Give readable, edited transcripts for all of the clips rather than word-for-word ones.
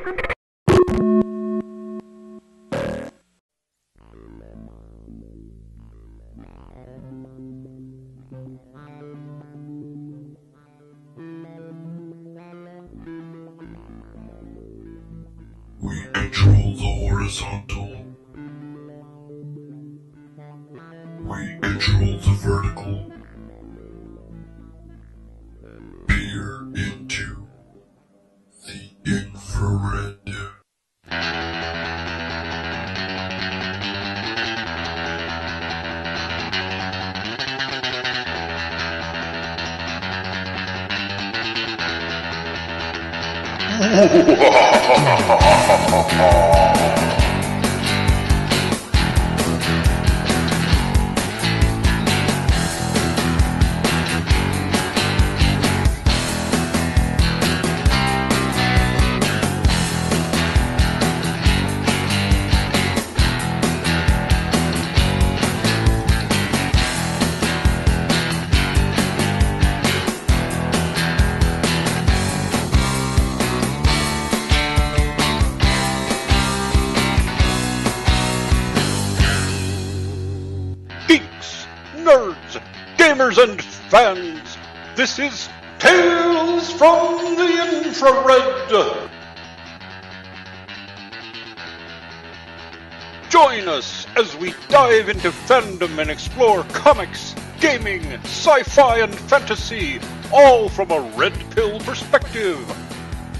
We control the horizontal. We control the vertical. Peer into the infrared. Nerds, gamers, and fans, this is Tales from the Infrared. Join us as we dive into fandom and explore comics, gaming, sci-fi, and fantasy, all from a red pill perspective.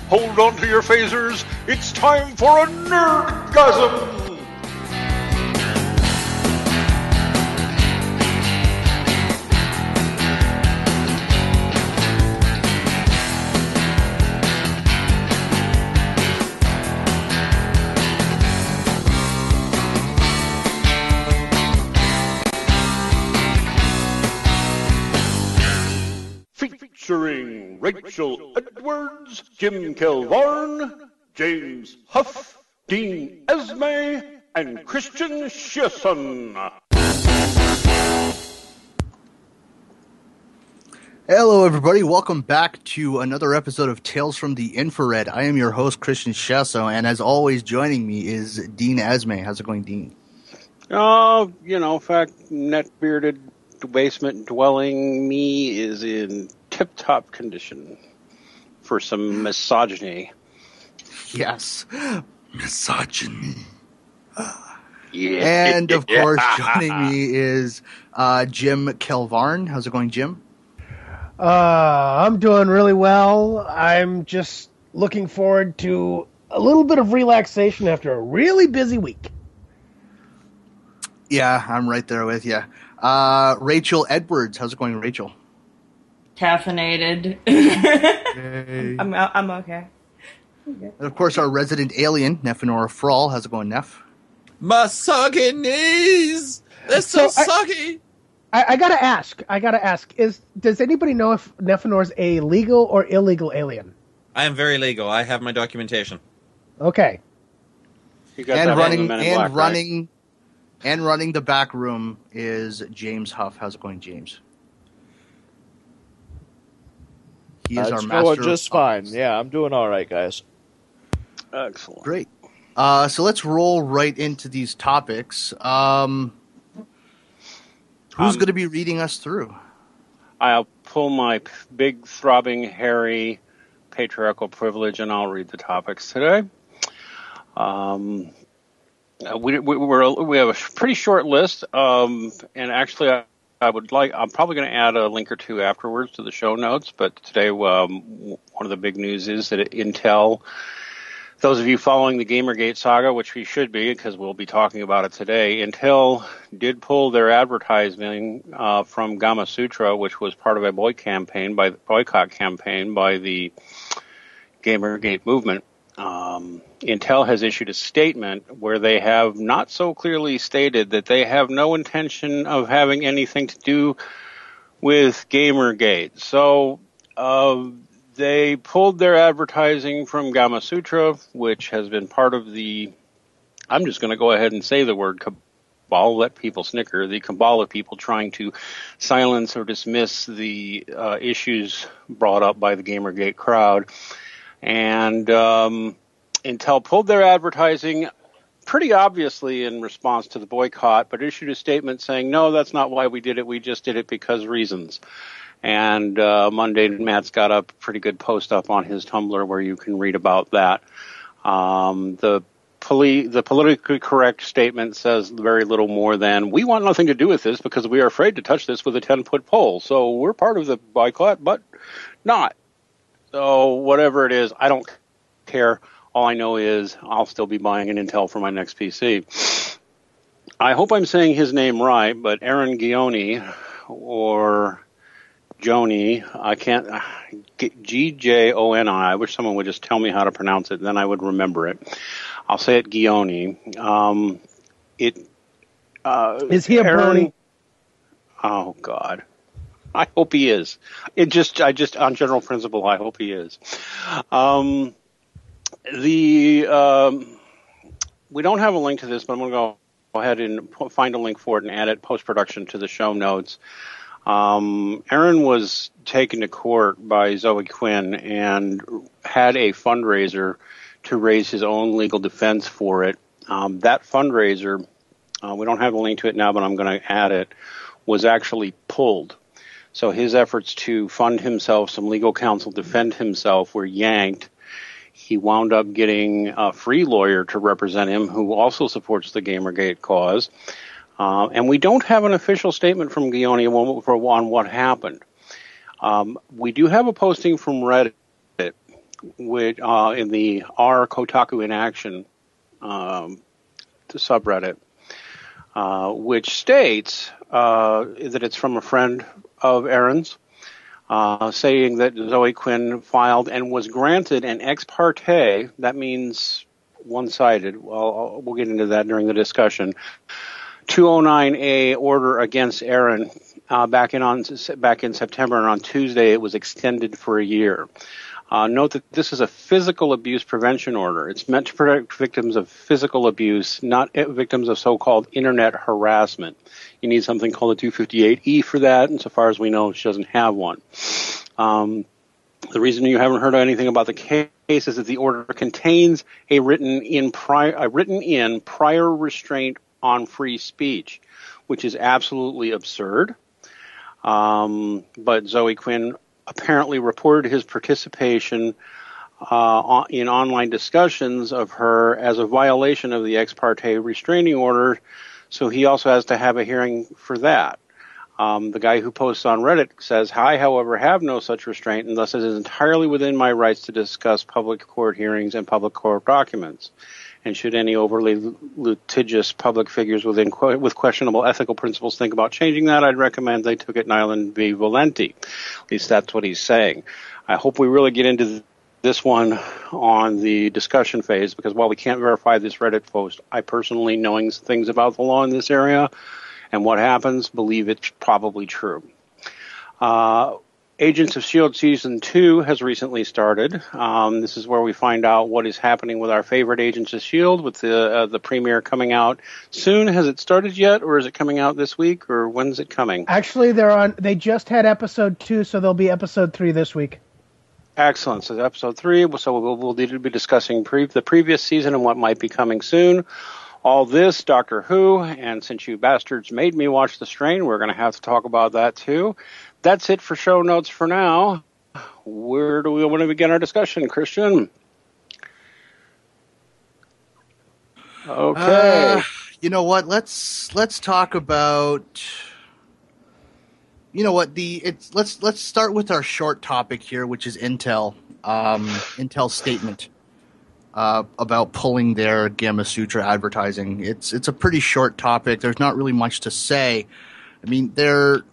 Hold on to your phasers, it's time for a nerdgasm! Featuring Rachel Edwards, Jim Kelvarn, James Huff, Dean Esme, and Christian Shearson. Hello everybody, welcome back to another episode of Tales from the Infrared. I am your host, Christian Shearson, and as always joining me is Dean Esme. How's it going, Dean? Oh, fact, net-bearded basement dwelling me is in tip-top condition for some misogyny. Yes. Misogyny. Yeah. And of course, joining me is Jim Kelvarn. How's it going, Jim? I'm doing really well. I'm just looking forward to a little bit of relaxation after a really busy week. Yeah, I'm right there with you. Rachel Edwards. How's it going, Rachel? Caffeinated. Hey. I'm okay. And of course, our resident alien, Nefenora Frawl. How's it going, Neff? My soggy knees! They're so soggy! I gotta ask, does anybody know if Nefenor's a legal or illegal alien? I am very legal. I have my documentation. Okay. You got that running the back room is James Huff. How's it going, James? He is our master. Going just fine. Yeah, I'm doing all right, guys. Excellent. Great. So let's roll right into these topics. Who's going to be reading us through? I'll pull my big, throbbing, hairy, patriarchal privilege, and I'll read the topics today. We have a pretty short list, and actually, I'm probably going to add a link or two afterwards to the show notes. But today, one of the big news is that Intel. Those of you following the GamerGate saga, which we should be, because we'll be talking about it today, Intel did pull their advertising from Gamasutra, which was part of a boycott campaign by the GamerGate movement. Intel has issued a statement where they have not so clearly stated that they have no intention of having anything to do with GamerGate. So they pulled their advertising from Gamasutra, which has been part of the, I'm just going to go ahead and say the word cabal, let people snicker, the cabal of people trying to silence or dismiss the issues brought up by the GamerGate crowd. And Intel pulled their advertising pretty obviously in response to the boycott, but issued a statement saying, no, that's not why we did it. We just did it because reasons. And Monday, Matt's got a pretty good post up on his Tumblr where you can read about that. The politically correct statement says very little more than, we want nothing to do with this because we are afraid to touch this with a 10-foot pole. So we're part of the boycott, but not. So whatever it is, I don't care. All I know is I'll still be buying an Intel for my next PC. I hope I'm saying his name right, but Aaron Gioni, or Joni, I can't, Gjoni. I wish someone would just tell me how to pronounce it, then I would remember it. I'll say it Gioni. Is he a brony? Oh, God. I hope he is. I just, on general principle, I hope he is. We don't have a link to this, but I'm going to go ahead and find a link for it and add it post-production to the show notes. Aaron was taken to court by Zoe Quinn and had a fundraiser to raise his own legal defense for it. That fundraiser, we don't have a link to it now, but I'm going to add it, was actually pulled. So his efforts to fund himself some legal counsel, defend himself, were yanked. He wound up getting a free lawyer to represent him who also supports the GamerGate cause. And we don't have an official statement from Gioni on what happened. We do have a posting from Reddit which, in the R Kotaku in Action subreddit, which states that it's from a friend of Aaron's, saying that Zoe Quinn filed and was granted an ex parte, that means one-sided, well, we'll get into that during the discussion, 209A order against Aaron back in September, and on Tuesday it was extended for a year. Note that this is a physical abuse prevention order. It's meant to protect victims of physical abuse, not victims of so-called internet harassment. You need something called a 258E for that, and so far as we know, she doesn't have one. The reason you haven't heard anything about the case is that the order contains a written in prior restraint on free speech, which is absolutely absurd. But Zoe Quinn apparently reported his participation in online discussions of her as a violation of the ex parte restraining order, so he also has to have a hearing for that. The guy who posts on Reddit says, I, however, have no such restraint, and thus it is entirely within my rights to discuss public court hearings and public court documents. And should any overly litigious public figures with questionable ethical principles think about changing that, I'd recommend they took it Nyland v. Valenti. At least that's what he's saying. I hope we really get into this one on the discussion phase, because while we can't verify this Reddit post, I personally, knowing things about the law in this area and what happens, believe it's probably true. Agents of S.H.I.E.L.D. Season 2 has recently started. This is where we find out what is happening with our favorite Agents of S.H.I.E.L.D. with the premiere coming out soon. Has it started yet, or is it coming out this week, or when's it coming? Actually, they just had episode 2, so there'll be episode 3 this week. Excellent. So episode 3, so we'll need to be discussing the previous season and what might be coming soon. All this, Doctor Who, and since you bastards made me watch The Strain, we're going to have to talk about that too. That's it for show notes for now. Where do we want to begin our discussion, Christian? Okay. You know what? Let's talk about. You know what? Let's start with our short topic here, which is Intel. Intel's statement about pulling their Gamma Sutra advertising. It's a pretty short topic. There's not really much to say. I mean, their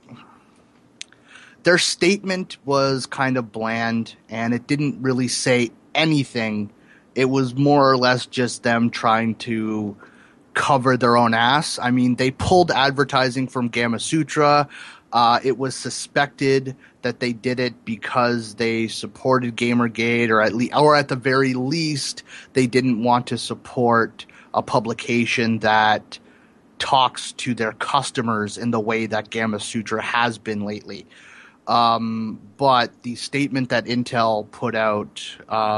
statement was kind of bland, and it didn't really say anything. It was more or less just them trying to cover their own ass. I mean, they pulled advertising from Gamma Sutra. It was suspected that they did it because they supported GamerGate, or at the very least, they didn't want to support a publication that talks to their customers in the way that Gamma Sutra has been lately. But the statement that Intel put out,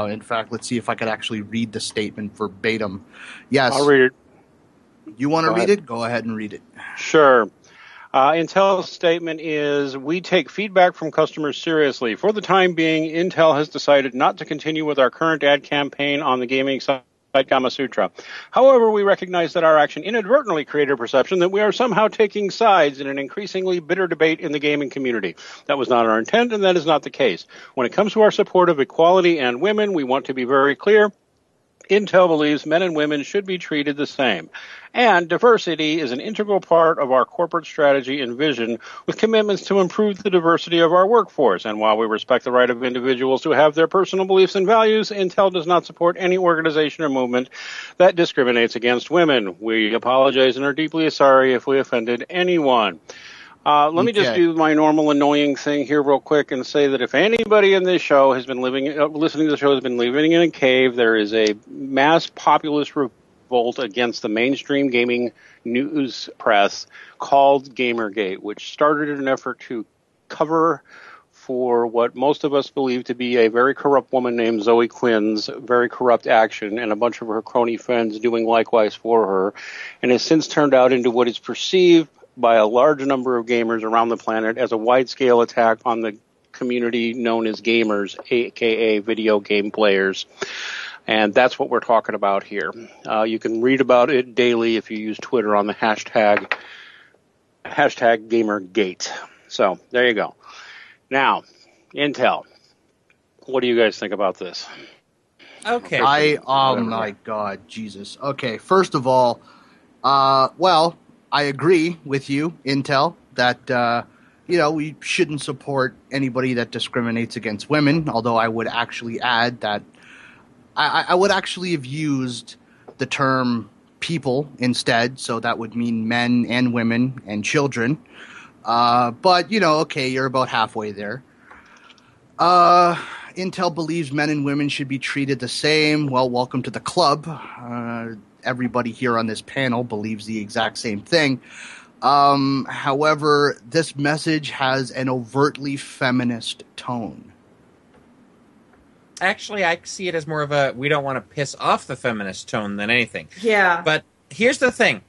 in fact, let's see if I could actually read the statement verbatim. Yes. I'll read it. You want to Go read ahead. it? Go ahead and read it. Sure. Intel's statement is, we take feedback from customers seriously. For the time being, Intel has decided not to continue with our current ad campaign on the gaming site Gamasutra. However, we recognize that our action inadvertently created a perception that we are somehow taking sides in an increasingly bitter debate in the gaming community. That was not our intent, and that is not the case. When it comes to our support of equality and women, we want to be very clear. Intel believes men and women should be treated the same. And diversity is an integral part of our corporate strategy and vision, with commitments to improve the diversity of our workforce. And while we respect the right of individuals to have their personal beliefs and values, Intel does not support any organization or movement that discriminates against women. We apologize and are deeply sorry if we offended anyone. Let me just do my normal annoying thing here real quick and say that if anybody in this show has been listening to the show has been living in a cave, there is a mass populist revolt against the mainstream gaming news press called GamerGate, which started an effort to cover for what most of us believe to be a very corrupt woman named Zoe Quinn's very corrupt action, and a bunch of her crony friends doing likewise for her, and has since turned out into what is perceived by a large number of gamers around the planet as a wide-scale attack on the community known as gamers, aka video game players. And that's what we're talking about here. You can read about it daily if you use Twitter on the hashtag GamerGate. So there you go. Now, Intel, what do you guys think about this? Okay. Oh my God, Jesus. Okay, first of all, well, I agree with you, Intel, that, we shouldn't support anybody that discriminates against women, although I would actually add that I would actually have used the term people instead, so that would mean men and women and children. But, okay, you're about halfway there. Intel believes men and women should be treated the same. Well, welcome to the club. Everybody here on this panel believes the exact same thing. However, this message has an overtly feminist tone. Actually, I see it as more of a we don't want to piss off the feminist tone than anything. Yeah. But here's the thing.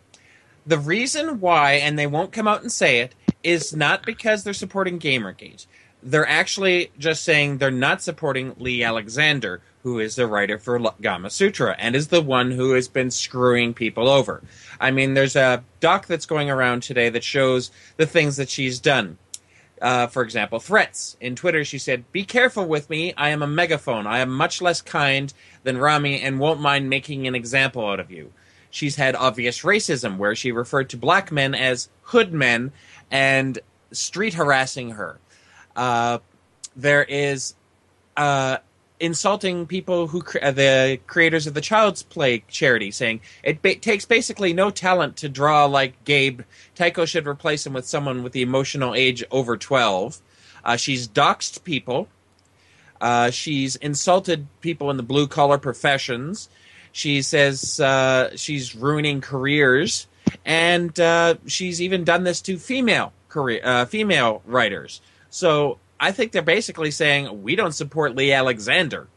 The reason why, and they won't come out and say it, is not because they're supporting Gamergate. They're actually just saying they're not supporting Lee Alexander, who is the writer for Gamasutra, and is the one who has been screwing people over. I mean, there's a doc that's going around today that shows the things that she's done. For example, threats. In Twitter, she said, "Be careful with me. I am a megaphone. I am much less kind than Rami and won't mind making an example out of you." She's had obvious racism, where she referred to black men as hood men and street harassing her. There is insulting people who the creators of the Child's Play charity, saying it takes basically no talent to draw like Gabe. Tycho should replace him with someone with the emotional age over 12. She's doxed people. She's insulted people in the blue-collar professions. She says she's ruining careers. And she's even done this to female writers. So I think they're basically saying, we don't support Lee Alexander.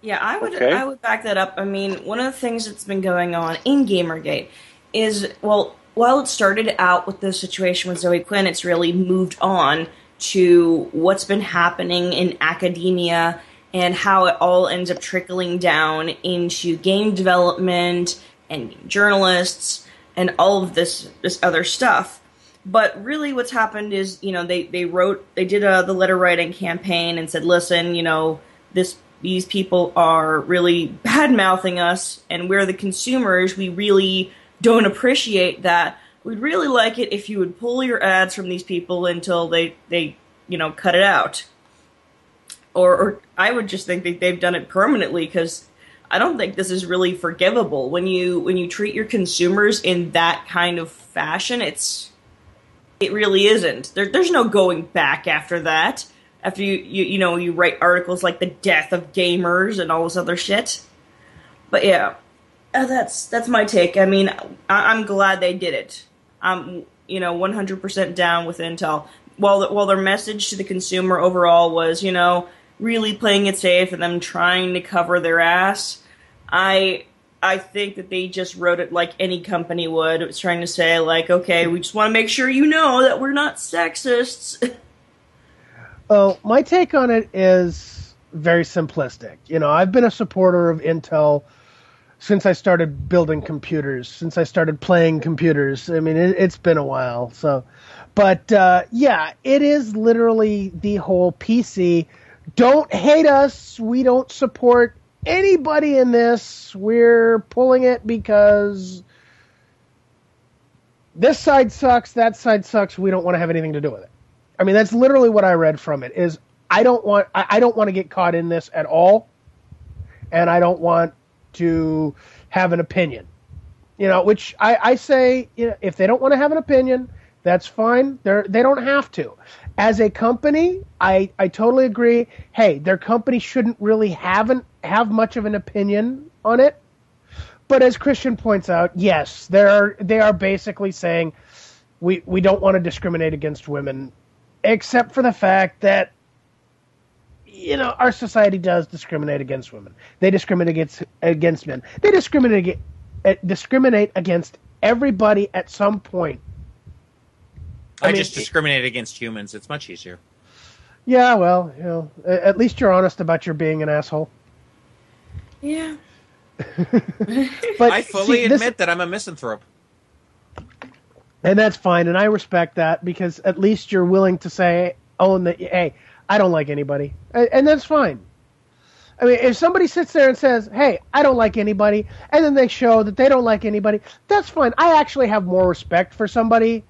Yeah, I would back that up. I mean, one of the things that's been going on in Gamergate is, well, while it started out with the situation with Zoe Quinn, it's really moved on to what's been happening in academia and how it all ends up trickling down into game development and journalists and all of this other stuff. But really what's happened is, they did the letter writing campaign and said, listen, these people are really bad-mouthing us, and we're the consumers. We really don't appreciate that. We'd really like it if you would pull your ads from these people until they cut it out. Or I would just think that they've done it permanently, because I don't think this is really forgivable. When you treat your consumers in that kind of fashion, it really isn't. There's no going back after that. After you write articles like the death of gamers and all this other shit. But yeah, that's my take. I mean, I'm glad they did it. 100% down with Intel. While their message to the consumer overall was, really playing it safe and them trying to cover their ass, I think that they just wrote it like any company would. It was trying to say, like, okay, we just want to make sure you know that we're not sexists. Well, my take on it is very simplistic. I've been a supporter of Intel since I started building computers, since I started playing computers. I mean, it's been a while. So, but yeah, it is literally the whole PC. Don't hate us. We don't support anybody in this. We're pulling it because this side sucks, that side sucks. We don't want to have anything to do with it. I mean, that's literally what I read from it. Is I don't want to get caught in this at all, and I don't want to have an opinion. Which I say, if they don't want to have an opinion, that's fine. They don't have to. As a company, I totally agree. Hey, their company shouldn't really have much of an opinion on it. But as Christian points out, yes, they are basically saying we don't want to discriminate against women, except for the fact that our society does discriminate against women. They discriminate against men. They discriminate against everybody at some point. I just discriminate against humans. It's much easier. Yeah, well, at least you're honest about your being an asshole. Yeah. But I fully admit that I'm a misanthrope. And that's fine, and I respect that, because at least you're willing to own that, hey, I don't like anybody. And that's fine. I mean, if somebody sits there and says, hey, I don't like anybody, and then they show that they don't like anybody, that's fine. I actually have more respect for somebody.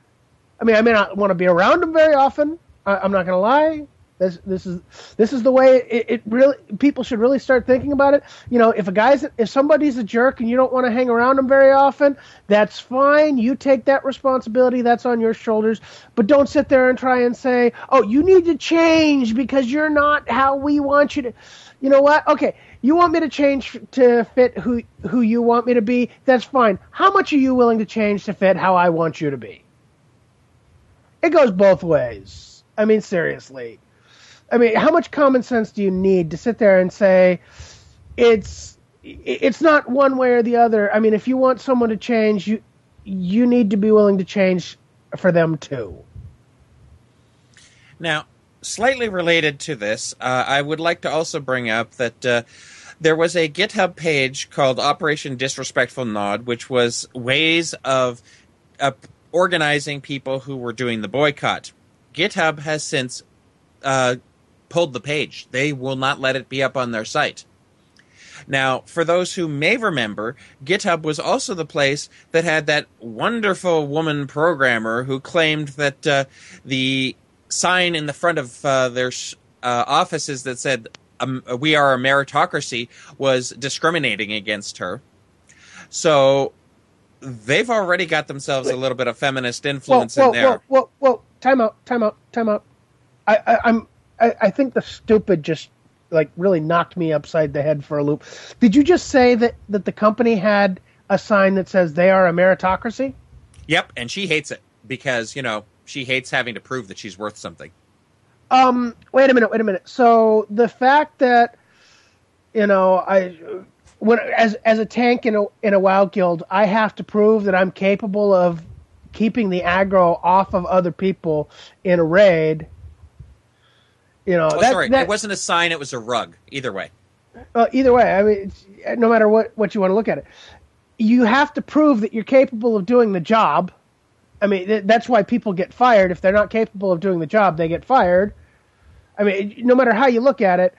I mean, I may not want to be around them very often. I'm not going to lie. This is the way it really, people should really start thinking about it. If somebody's a jerk and you don't want to hang around them very often, that's fine. You take that responsibility. That's on your shoulders. But don't sit there and try and say, oh, you need to change because you're not how we want you to. You know what? Okay, you want me to change to fit who you want me to be? That's fine. How much are you willing to change to fit how I want you to be? It goes both ways. I mean, seriously. I mean, how much common sense do you need to sit there and say it's not one way or the other? I mean, if you want someone to change, you need to be willing to change for them too. Now, slightly related to this, I would like to also bring up that there was a GitHub page called Operation Disrespectful Nod, which was ways of organizing people who were doing the boycott. GitHub has since pulled the page. They will not let it be up on their site. Now, for those who may remember, GitHub was also the place that had that wonderful woman programmer who claimed that the sign in the front of their offices that said, we are a meritocracy, was discriminating against her. So they've already got themselves a little bit of feminist influence in there. Whoa. Time out. I think the stupid just really knocked me upside the head for a loop. Did you just say that the company had a sign that says they are a meritocracy? Yep, and she hates it because, she hates having to prove that she's worth something. Wait a minute. So the fact that, as a tank in a WoW guild, I have to prove that I'm capable of keeping the aggro off of other people in a raid. It wasn't a sign; it was a rug. Either way. Either way, I mean, no matter what you want to look at it, you have to prove that you're capable of doing the job. I mean, that's why people get fired. If they're not capable of doing the job, they get fired. I mean, no matter how you look at it,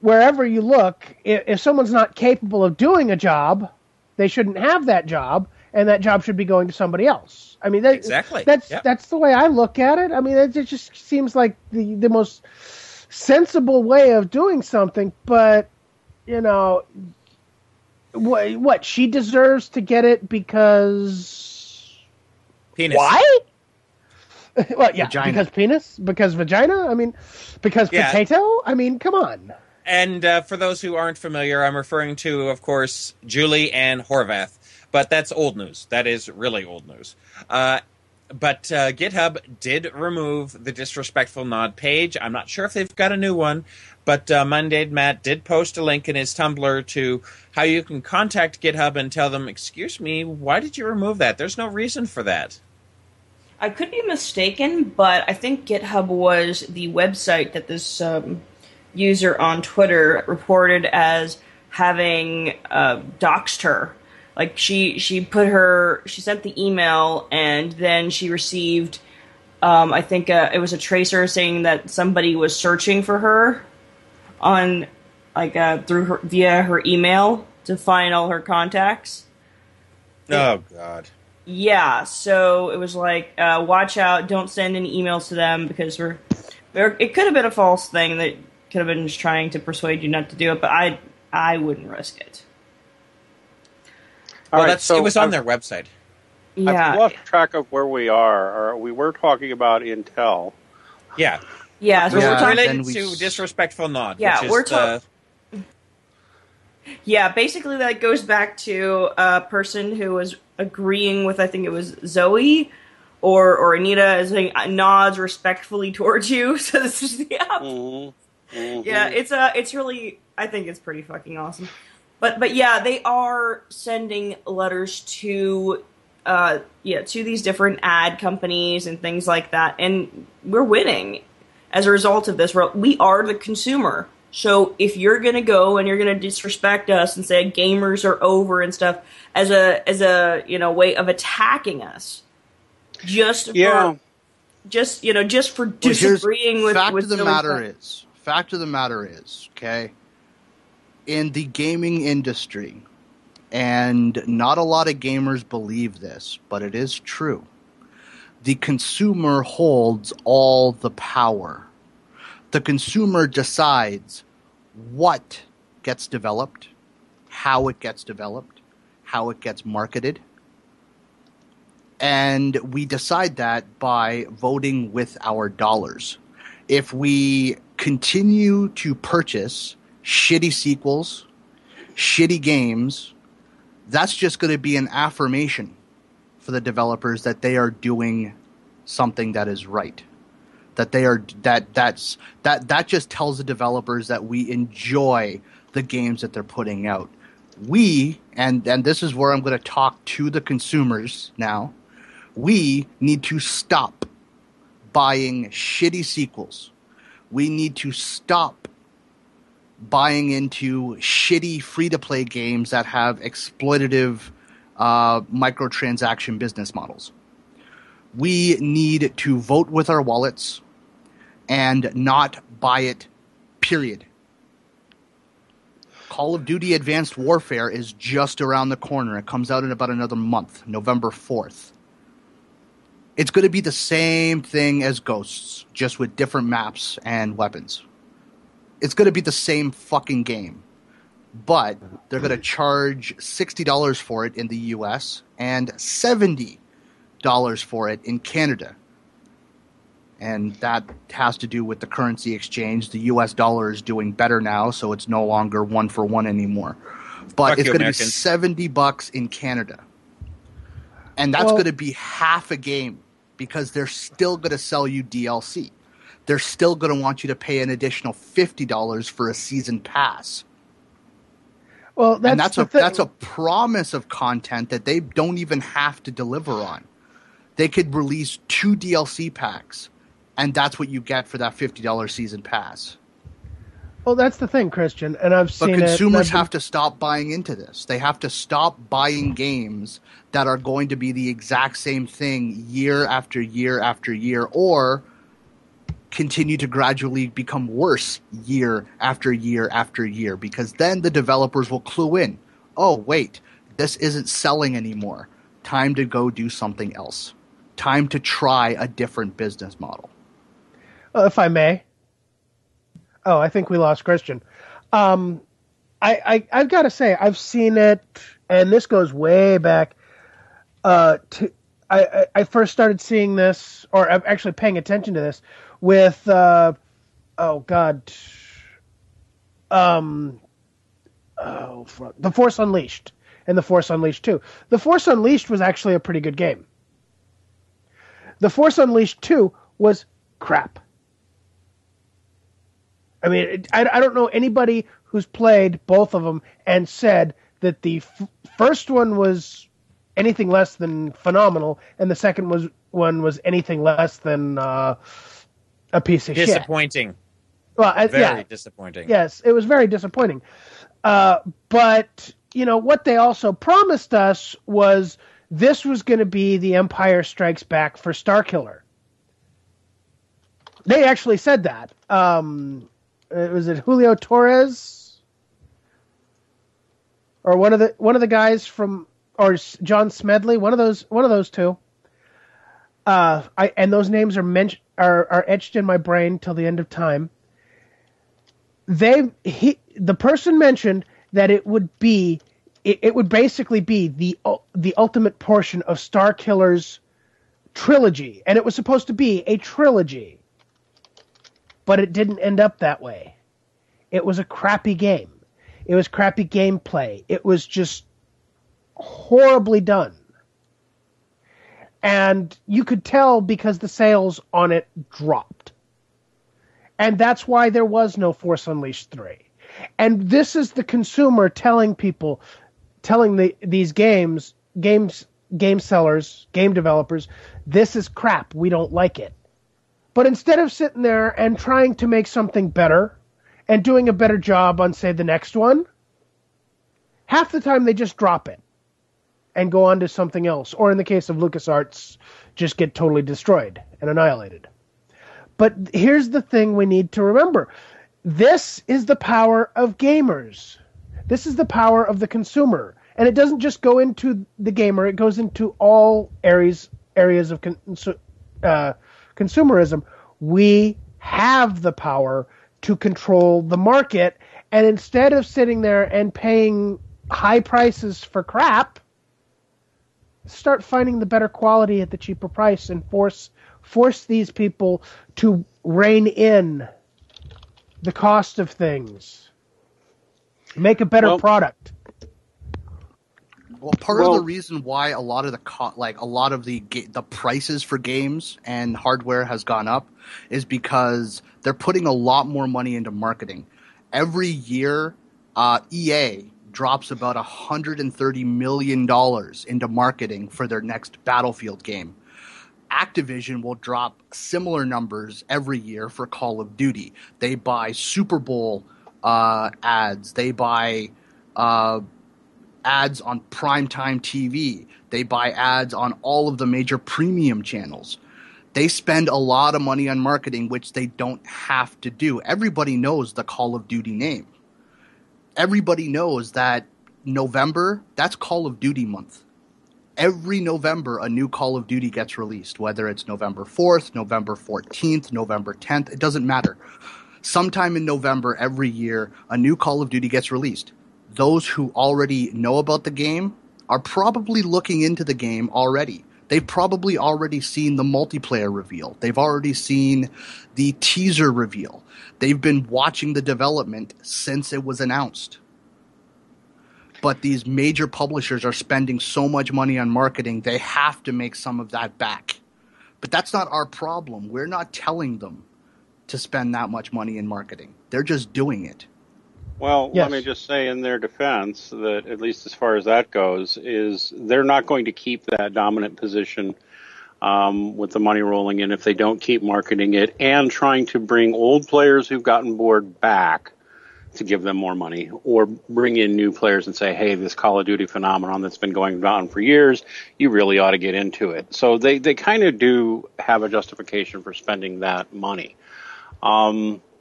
wherever you look, if someone's not capable of doing a job, they shouldn't have that job, and that job should be going to somebody else. I mean, exactly. That's the way I look at it. I mean, it just seems like the most sensible way of doing something, but what she deserves to get it because penis. Why? Well, yeah, vagina. because vagina. I mean, because potato. I mean, come on. And for those who aren't familiar, I'm referring to, of course, Julie Ann Horvath, but that's old news. That is really old news. But GitHub did remove the disrespectful nod page. I'm not sure if they've got a new one, but Monday Matt did post a link in his Tumblr to how you can contact GitHub and tell them, excuse me, why did you remove that? There's no reason for that. I could be mistaken, but I think GitHub was the website that this user on Twitter reported as having doxed her. Like she sent the email, and then she received, I think it was a tracer saying that somebody was searching for her on, via her email to find all her contacts. Oh God. Yeah, so it was like, watch out, don't send any emails to them, because it could have been a false thing that could have been just trying to persuade you not to do it, but I wouldn't risk it. Well, it was on their website. Yeah. I've lost track of where we are. We were talking about Intel. Yeah. Yeah, so we're talking related to disrespectful nod. Yeah, which we're is talking. Yeah, basically that goes back to a person who was agreeing with, I think it was Zoe or Anita, as saying nods respectfully towards you. So this is yeah, it's really, I think it's pretty fucking awesome. But yeah, they are sending letters to these different ad companies and things like that, and we're winning as a result of this. We are the consumer. So if you're gonna go and you're gonna disrespect us and say gamers are over and stuff as a way of attacking us, just for disagreeing with. Fact of the matter is, okay, in the gaming industry, and not a lot of gamers believe this, but it is true. The consumer holds all the power. The consumer decides what gets developed, how it gets developed, how it gets marketed. And we decide that by voting with our dollars. If we continue to purchase shitty sequels, shitty games, that's just going to be an affirmation for the developers that they are doing something that is right. That just tells the developers that we enjoy the games that they're putting out. We, and this is where I'm going to talk to the consumers now, we need to stop buying shitty sequels. We need to stop buying into shitty free-to-play games that have exploitative microtransaction business models. We need to vote with our wallets and not buy it, period. Call of Duty Advanced Warfare is just around the corner. It comes out in about another month, November 4th. It's going to be the same thing as Ghosts, just with different maps and weapons. It's going to be the same fucking game. But they're going to charge $60 for it in the US and $70 for it in Canada. And that has to do with the currency exchange. The US dollar is doing better now, so it's no longer 1-for-1 anymore. But it's going to be $70 in Canada. And that's going to be half a game, because they're still going to sell you DLC. They're still going to want you to pay an additional $50 for a season pass. Well, that's a promise of content that they don't even have to deliver on. They could release 2 DLC packs, and that's what you get for that $50 season pass. Well, that's the thing, Christian, and I've seen it. But consumers have to stop buying into this. They have to stop buying games that are going to be the exact same thing year after year after year, or continue to gradually become worse year after year after year, because then the developers will clue in. Oh, wait, this isn't selling anymore. Time to go do something else. Time to try a different business model. If I may. Oh, I think we lost Christian. I've got to say, I've seen it, and this goes way back. I first started seeing this, or I'm actually paying attention to this, with, The Force Unleashed, and The Force Unleashed 2. The Force Unleashed was actually a pretty good game. The Force Unleashed 2 was crap. I mean, I don't know anybody who's played both of them and said that the first one was anything less than phenomenal, and the second one was anything less than a piece of shit. Disappointing. Well, very disappointing. Yes, it was very disappointing. But, what they also promised us was this was going to be the Empire Strikes Back for Starkiller. They actually said that. Was it Julio Torres? Or one of the guys from, or John Smedley, one of those two. And those names are etched in my brain till the end of time. The person mentioned that it would basically be the ultimate portion of Starkiller's trilogy, and it was supposed to be a trilogy, but it didn't end up that way. It was a crappy game. It was crappy gameplay. It was just horribly done. And you could tell because the sales on it dropped. And that's why there was no Force Unleashed 3. And this is the consumer telling these game sellers, game developers, this is crap, we don't like it. But instead of sitting there and trying to make something better and doing a better job on, say, the next one, half the time they just drop it and go on to something else. Or in the case of LucasArts, just get totally destroyed and annihilated. But here's the thing we need to remember. This is the power of gamers. This is the power of the consumer. And it doesn't just go into the gamer, it goes into all areas of consumerism. We have the power to control the market, and instead of sitting there and paying high prices for crap, start finding the better quality at the cheaper price and force these people to rein in the cost of things. Make a better product. Well, part of the reason why a lot of the prices for games and hardware has gone up is because they're putting a lot more money into marketing. Every year, EA drops about $130 million into marketing for their next Battlefield game. Activision will drop similar numbers every year for Call of Duty. They buy Super Bowl ads. They buy ads on primetime TV. They buy ads on all of the major premium channels. They spend a lot of money on marketing, which they don't have to do. Everybody knows the Call of Duty name. Everybody knows that November, that's Call of Duty month. Every November, a new Call of Duty gets released, whether it's November 4th, November 14th, November 10th. It doesn't matter. Sometime in November every year, a new Call of Duty gets released. Those who already know about the game are probably looking into the game already. They've probably already seen the multiplayer reveal. They've already seen the teaser reveal. They've been watching the development since it was announced. But these major publishers are spending so much money on marketing, they have to make some of that back. But that's not our problem. We're not telling them to spend that much money in marketing. They're just doing it. Well, yes. Let me just say in their defense that, at least as far as that goes, is they're not going to keep that dominant position with the money rolling in if they don't keep marketing it and trying to bring old players who've gotten bored back to give them more money, or bring in new players and say, hey, this Call of Duty phenomenon that's been going on for years, you really ought to get into it. So they kind of do have a justification for spending that money.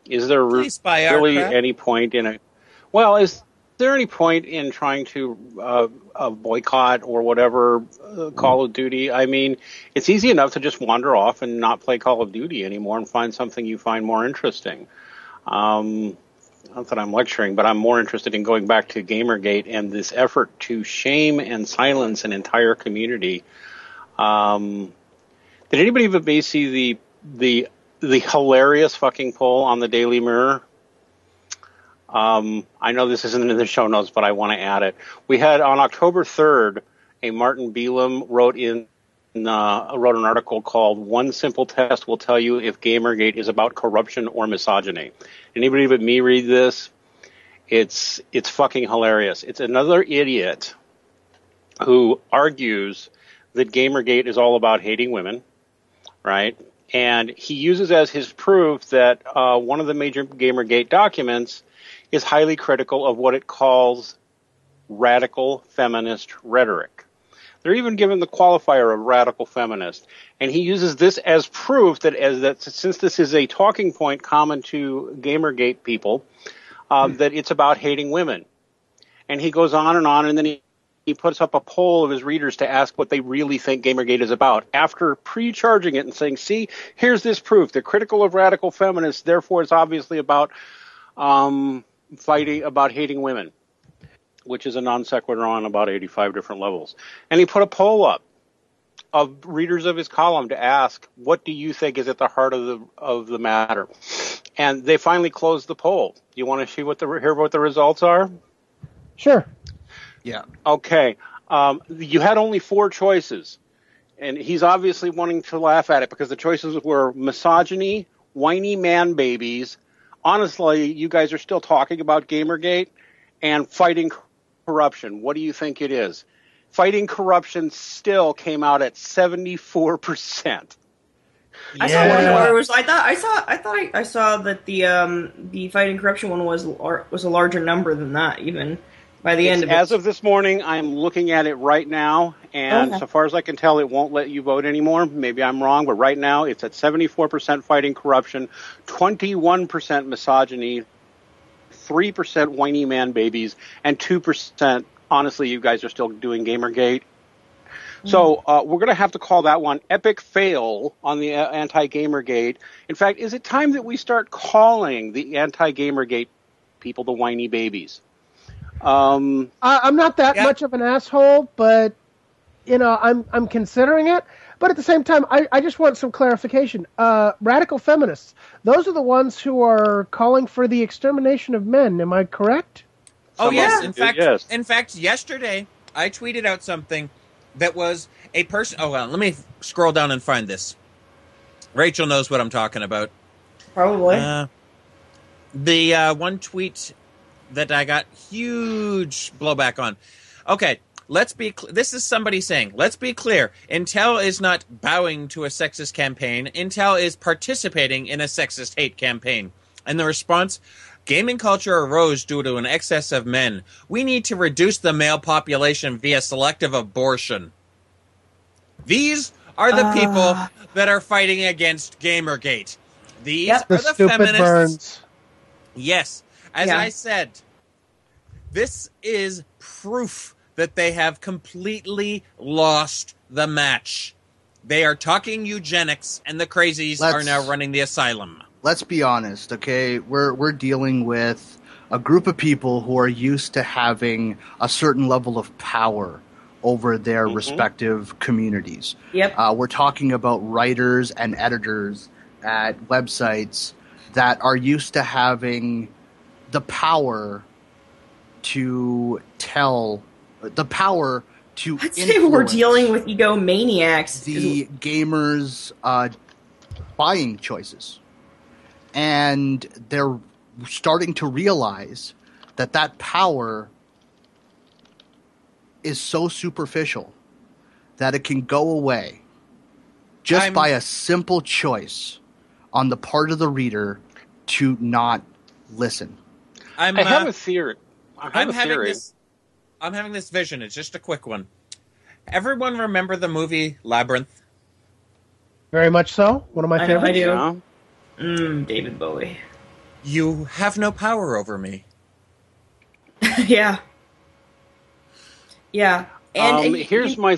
Is there really any point in it? Well, is there any point in trying to boycott or whatever Call of Duty? I mean, it's easy enough to just wander off and not play Call of Duty anymore and find something you find more interesting. Not that I'm lecturing, but I'm more interested in going back to GamerGate and this effort to shame and silence an entire community. Did anybody even see the hilarious fucking poll on the Daily Mirror? I know this isn't in the show notes, but I want to add it. We had on October 3rd, a Martin Belam wrote in wrote an article called "One Simple Test Will Tell You If Gamergate is About Corruption or Misogyny." Anybody but me read this? It's fucking hilarious. It's another idiot who argues that Gamergate is all about hating women, right? And he uses as his proof that one of the major Gamergate documents is highly critical of what it calls radical feminist rhetoric. They're even given the qualifier of radical feminist. And he uses this as proof that since this is a talking point common to Gamergate people, that it's about hating women. And he goes on, and then he puts up a poll of his readers to ask what they really think Gamergate is about, after pre-charging it and saying, see, here's this proof. They're critical of radical feminists, therefore it's obviously about hating women, which is a non sequitur on about 85 different levels. And he put a poll up of readers of his column to ask, what do you think is at the heart of the matter? And they finally closed the poll. You want to hear what the results are? Sure. Yeah. Okay. You had only 4 choices, and he's obviously wanting to laugh at it because the choices were misogyny, whiny man babies. Honestly, you guys are still talking about Gamergate, and fighting corruption. What do you think it is? Fighting corruption still came out at 74%. I saw one where it was. I saw that the fighting corruption one was a larger number than that, even by the end of it. As of this morning, I'm looking at it right now, and so far as I can tell, it won't let you vote anymore. Maybe I'm wrong, but right now it's at 74% fighting corruption, 21% misogyny, 3% whiny man babies, and 2%. Honestly, you guys are still doing Gamergate. So we're going to have to call that one epic fail on the anti-Gamergate. In fact, is it time that we start calling the anti-Gamergate people the whiny babies? I'm not that much of an asshole, but I'm considering it. But at the same time, I just want some clarification. Radical feminists, those are the ones who are calling for the extermination of men. Am I correct? Oh, yes. In fact, yesterday I tweeted out something that was a person. Oh, well, let me scroll down and find this. Rachel knows what I'm talking about. Probably. The one tweet that I got huge blowback on. Okay, this is somebody saying, let's be clear. Intel is not bowing to a sexist campaign. Intel is participating in a sexist hate campaign. And the response, gaming culture arose due to an excess of men. We need to reduce the male population via selective abortion. These are the people that are fighting against Gamergate. These are the feminists. Burns. Yes. As I said, this is proof that they have completely lost the match. They are talking eugenics, and the crazies are now running the asylum. Let's be honest, okay? We're dealing with a group of people who are used to having a certain level of power over their respective communities. Yep. We're talking about writers and editors at websites that are used to having the power to I'd say we're dealing with egomaniacs. The gamers' buying choices. And they're starting to realize that power is so superficial that it can go away just by a simple choice on the part of the reader to not listen. I have a theory. I'm having this vision. It's just a quick one. Everyone remember the movie Labyrinth? Very much so. One of my favorites. I do. Yeah. David Bowie. You have no power over me. Yeah. Yeah. And here's my...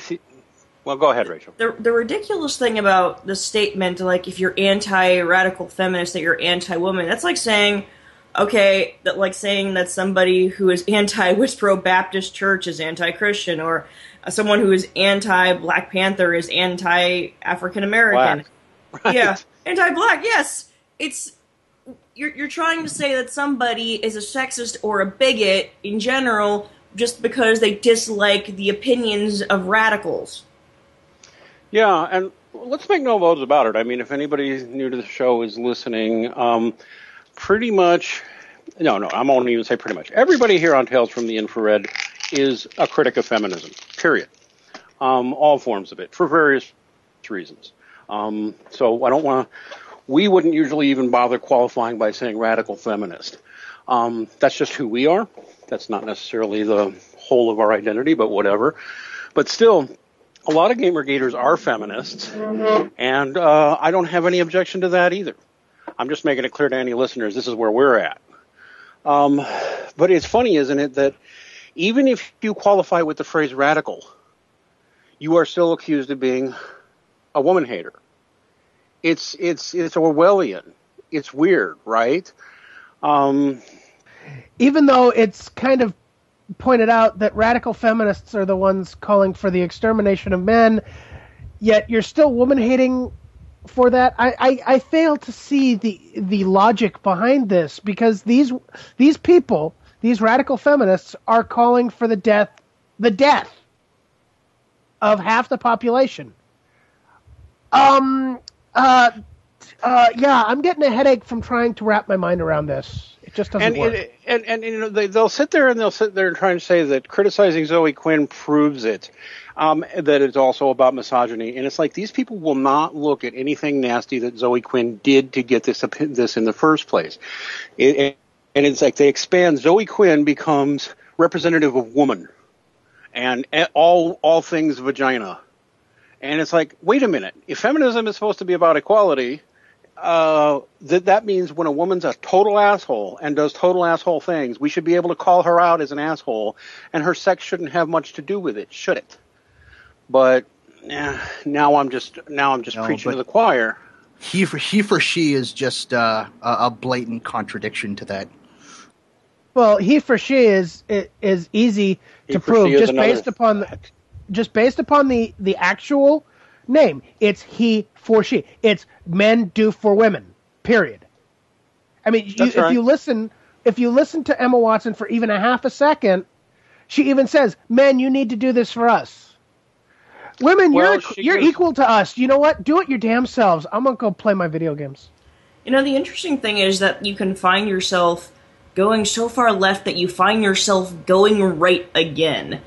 Well, go ahead, Rachel. The ridiculous thing about the statement, like, if you're anti-radical feminist, that you're anti-woman, that's like saying... Okay, saying that somebody who is anti-Whisboro Baptist Church is anti-Christian, or someone who is anti-Black Panther is anti-African American. Right. Yeah, anti-Black. Yes, you're trying to say that somebody is a sexist or a bigot in general just because they dislike the opinions of radicals. Yeah, and let's make no bones about it. I mean, if anybody new to the show is listening, pretty much, no, I won't even say pretty much. Everybody here on Tales from the Infrared is a critic of feminism, period. All forms of it, for various reasons. So I don't want to, we wouldn't usually even bother qualifying by saying radical feminist. That's just who we are. That's not necessarily the whole of our identity, but whatever. But still, a lot of GamerGaters are feminists, and I don't have any objection to that either. I'm just making it clear to any listeners this is where we're at. But it's funny, isn't it, that even if you qualify with the phrase radical, you are still accused of being a woman hater. It's Orwellian. It's weird, right? Even though it's kind of pointed out that radical feminists are the ones calling for the extermination of men, yet you're still woman-hating for that. I fail to see the logic behind this, because these people, these radical feminists, are calling for the death of half the population. Yeah, I'm getting a headache from trying to wrap my mind around this. It just doesn't work. And you know, they'll sit there and try and say that criticizing Zoe Quinn proves it, that it's also about misogyny. And it's like, these people will not look at anything nasty that Zoe Quinn did to get this in the first place. And it's like they expand. Zoe Quinn becomes representative of woman and all things vagina. And it's like, wait a minute. If feminism is supposed to be about equality, that means when a woman's a total asshole and does total asshole things, we should be able to call her out as an asshole, and her sex shouldn't have much to do with it, should it? But now I'm just preaching to the choir. He for she is just a blatant contradiction to that. Well, he for she is easy to prove just based upon the actual name. It's he for she. It's men do for women. Period. I mean, if you listen to Emma Watson for even a half a second, she even says, "Men, you need to do this for us. Women, you're equal to us. You know what? Do it your damn selves. I'm gonna go play my video games." You know, the interesting thing is that you can find yourself going so far left that you find yourself going right again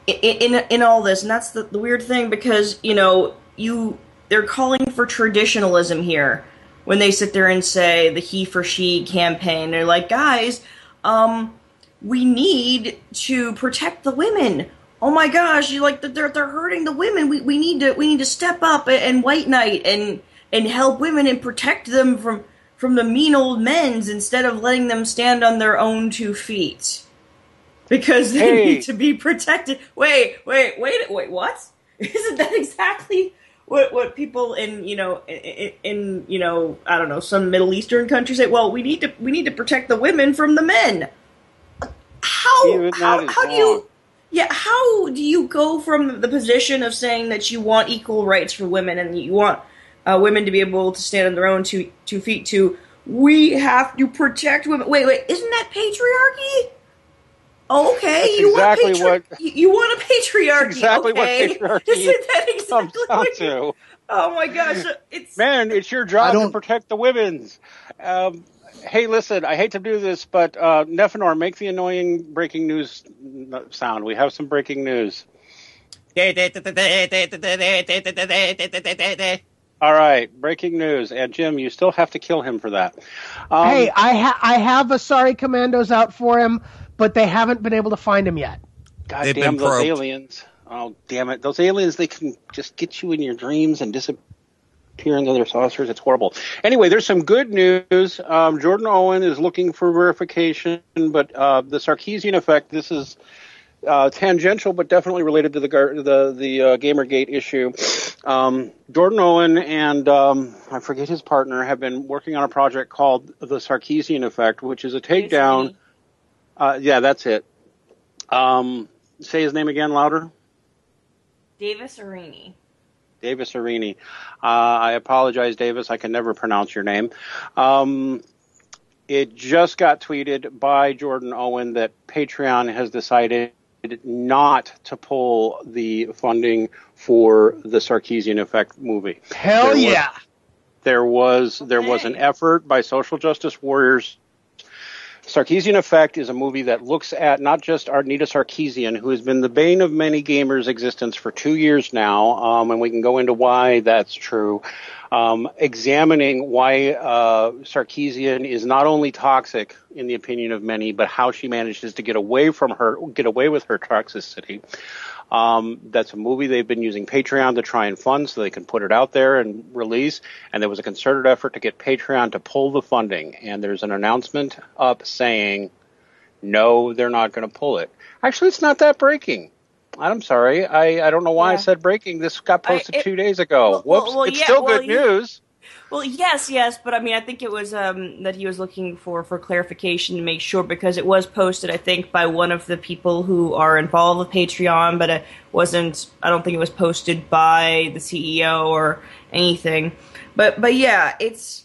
in all this, and that's the weird thing, because they're calling for traditionalism here when they sit there and say the he for she campaign. They're like, guys, we need to protect the women. Oh my gosh, they're hurting the women. We need to step up and white knight and help women and protect them from the mean old men's, instead of letting them stand on their own 2 feet. Because they need to be protected. Wait, what? Isn't that exactly what people in I don't know, some Middle Eastern countries say? Well, we need to protect the women from the men. How do you go from the position of saying that you want equal rights for women and you want women to be able to stand on their own 2 feet to we have to protect women? Wait, isn't that patriarchy? Okay, you want a patriarchy. Exactly okay. What patriarchy Isn't that exactly comes down to? Oh my gosh, it's your job to protect the women's. Hey, listen, I hate to do this, but Nephenor, make the annoying breaking news sound. We have some breaking news. All right, breaking news. And Jim, you still have to kill him for that. Hey, I have a sorry commandos out for him, but they haven't been able to find him yet. God damn those aliens. Oh, damn it. Those aliens, they can just get you in your dreams and disappear into their saucers. It's horrible. Anyway, there's some good news. Jordan Owen is looking for verification, but the Sarkeesian Effect, this is tangential, but definitely related to the GamerGate issue. Jordan Owen and I forget his partner have been working on a project called the Sarkeesian Effect, which is a takedown. Yeah, that's it. Say his name again, louder. Davis Arini. Davis Arini. I apologize, Davis. I can never pronounce your name. It just got tweeted by Jordan Owen that Patreon has decided not to pull the funding for the Sarkeesian Effect movie. Hell yeah! There was an effort by social justice warriors. Sarkeesian Effect is a movie that looks at not just Arnita Sarkeesian, who has been the bane of many gamers' existence for 2 years now, and we can go into why that's true, examining why Sarkeesian is not only toxic in the opinion of many, but how she manages to get away with her toxicity. That's a movie they've been using Patreon to try and fund so they can put it out there and release. And there was a concerted effort to get Patreon to pull the funding. And there's an announcement up saying, no, they're not going to pull it. Actually, it's not that breaking. I'm sorry. I don't know why I said breaking. This got posted 2 days ago. It's still good news. Well, yes, but I mean, I think it was that he was looking for clarification to make sure, because it was posted, I think, by one of the people who are involved with Patreon, but it wasn't. I don't think it was posted by the CEO or anything. But yeah, it's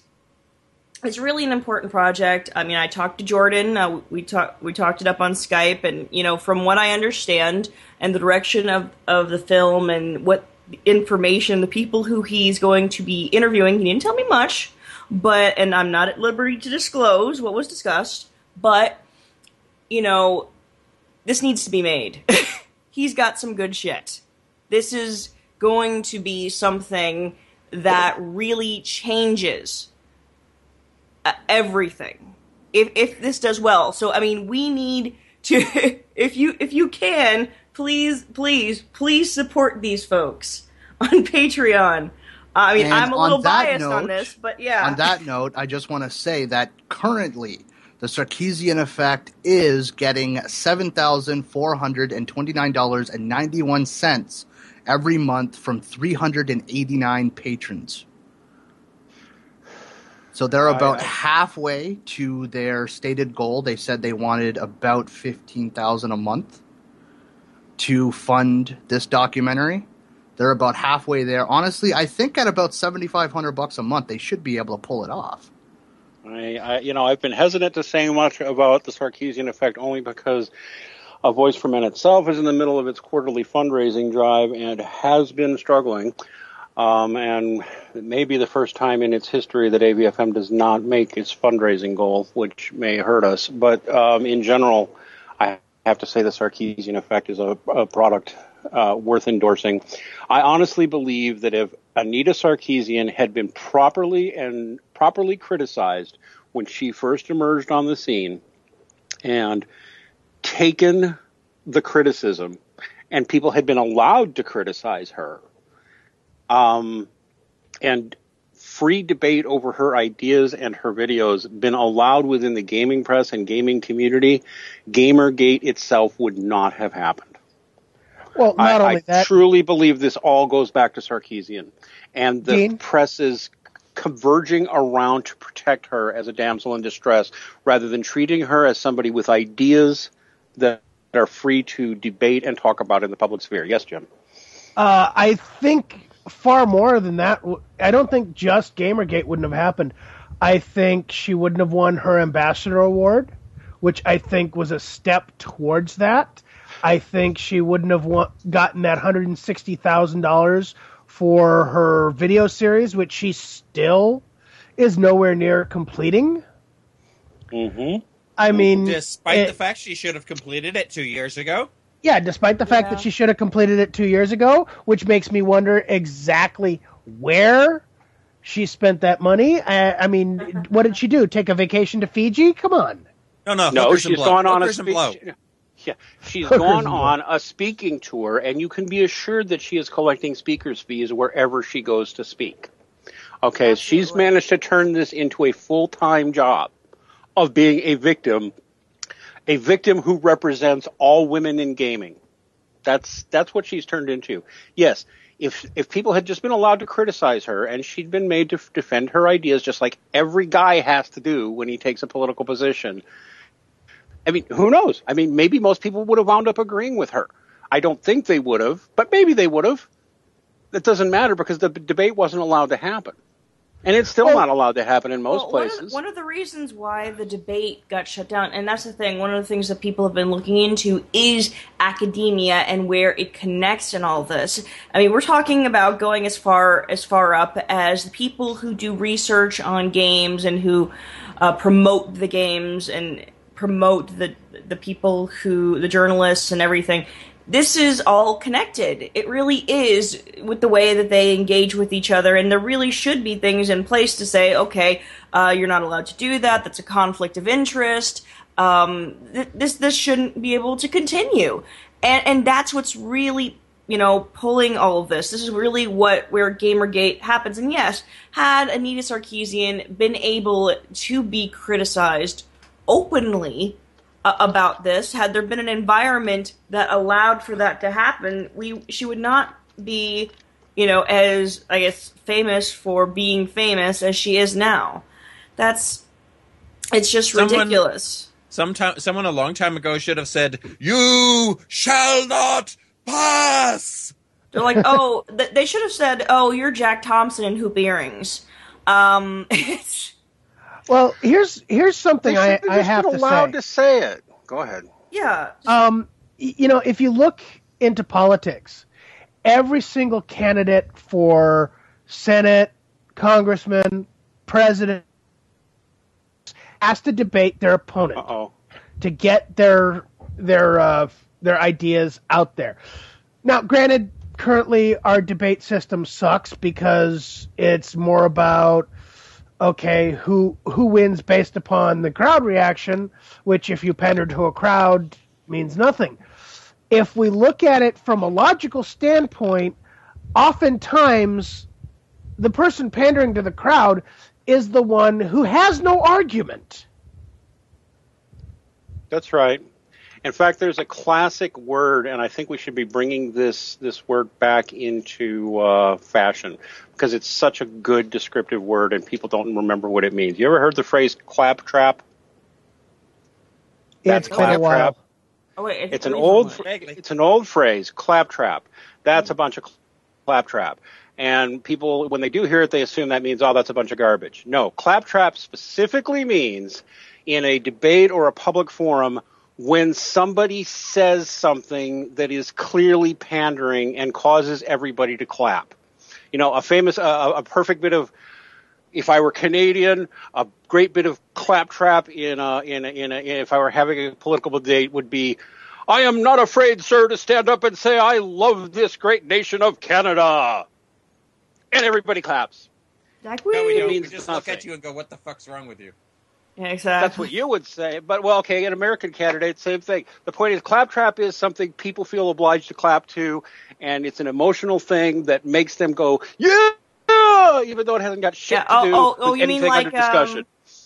really an important project. I mean, I talked to Jordan. We talked it up on Skype, and from what I understand, and the direction of the film and what information, the people who he's going to be interviewing, he didn't tell me much, and I'm not at liberty to disclose what was discussed, but, this needs to be made. He's got some good shit. This is going to be something that really changes everything if this does well. So, I mean, we need to, if you can, please support these folks on Patreon. I mean, I'm a little biased on this, but yeah. On that note, I just want to say that currently the Sarkeesian Effect is getting $7,429.91 every month from 389 patrons. So they're about halfway to their stated goal. They said they wanted about $15,000 a month to fund this documentary. They're about halfway there. Honestly, I think at about $7,500 a month, they should be able to pull it off. I've been hesitant to say much about the Sarkeesian Effect only because A Voice for Men itself is in the middle of its quarterly fundraising drive and has been struggling. And it may be the first time in its history that AVFM does not make its fundraising goal, which may hurt us. But in general, I have to say the Sarkeesian Effect is a product worth endorsing. I honestly believe that if Anita Sarkeesian had been properly criticized when she first emerged on the scene and taken the criticism and people had been allowed to criticize her, and free debate over her ideas and her videos been allowed within the gaming press and gaming community, GamerGate itself would not have happened. Well, not only that, I truly believe this all goes back to Sarkeesian, and the press is converging around to protect her as a damsel in distress rather than treating her as somebody with ideas that are free to debate and talk about in the public sphere. Yes, Jim? I think far more than that. I don't think just GamerGate wouldn't have happened. I think she wouldn't have won her ambassador award, which I think was a step towards that. I think she wouldn't have gotten that $160,000 for her video series, which she still is nowhere near completing. Mm-hmm. I mean, despite the fact she should have completed it 2 years ago. Yeah, despite the fact that she should have completed it 2 years ago, which makes me wonder exactly where she spent that money. I mean, what did she do? Take a vacation to Fiji? Come on. No, she's gone on a speaking. Yeah, she's gone on a speaking tour, and you can be assured that she is collecting speakers' fees wherever she goes to speak. Okay, absolutely. She's managed to turn this into a full-time job of being a victim who represents all women in gaming. That's what she's turned into. Yes, if people had just been allowed to criticize her and she'd been made to defend her ideas just like every guy has to do when he takes a political position, I mean, who knows? I mean, maybe most people would have wound up agreeing with her. I don't think they would have, but maybe they would have. It doesn't matter because the debate wasn't allowed to happen. And it's still not allowed to happen in most places. One of the reasons why the debate got shut down, and that's the thing, one of the things that people have been looking into is academia and where it connects in all this. I mean, we're talking about going as far up as the people who do research on games and who promote the games and promote the people the journalists and everything. This is all connected. It really is, with the way that they engage with each other, and there really should be things in place to say, okay, you're not allowed to do that. That's a conflict of interest. This shouldn't be able to continue, and that's what's really, pulling all of this. This is really where GamerGate happens. And yes, had Anita Sarkeesian been able to be criticized openly about this, had there been an environment that allowed for that to happen, she would not be, as, I guess, famous for being famous as she is now. It's just ridiculous. Someone a long time ago should have said, "You shall not pass." They're like, oh, they should have said, "Oh, you're Jack Thompson in hoop earrings." Well, here's something I have to say. allowed to say it. Go ahead. Yeah. If you look into politics, every single candidate for Senate, congressman, president has to debate their opponent to get their ideas out there. Now, granted, currently our debate system sucks because it's more about, okay, who wins based upon the crowd reaction, which if you pander to a crowd means nothing. If we look at it from a logical standpoint, oftentimes the person pandering to the crowd is the one who has no argument. That's right. In fact, there's a classic word, and I think we should be bringing this word back into fashion because it's such a good descriptive word, and people don't remember what it means. You ever heard the phrase claptrap? That's claptrap. Oh wait, it's an old phrase, claptrap. That's a bunch of claptrap. And people, when they do hear it, they assume that means, oh, that's a bunch of garbage. No, claptrap specifically means in a debate or a public forum when somebody says something that is clearly pandering and causes everybody to clap. A perfect bit of, if I were Canadian, a great bit of claptrap if I were having a political debate would be, "I am not afraid, sir, to stand up and say I love this great nation of Canada." And everybody claps. Like, no, we don't. We just look at you and go, "What the fuck's wrong with you?" Yeah, exactly. That's what you would say. But, well, okay, an American candidate, same thing. The point is, claptrap is something people feel obliged to clap to, and it's an emotional thing that makes them go, "Yeah!" Even though it hasn't got shit to do with anything under discussion.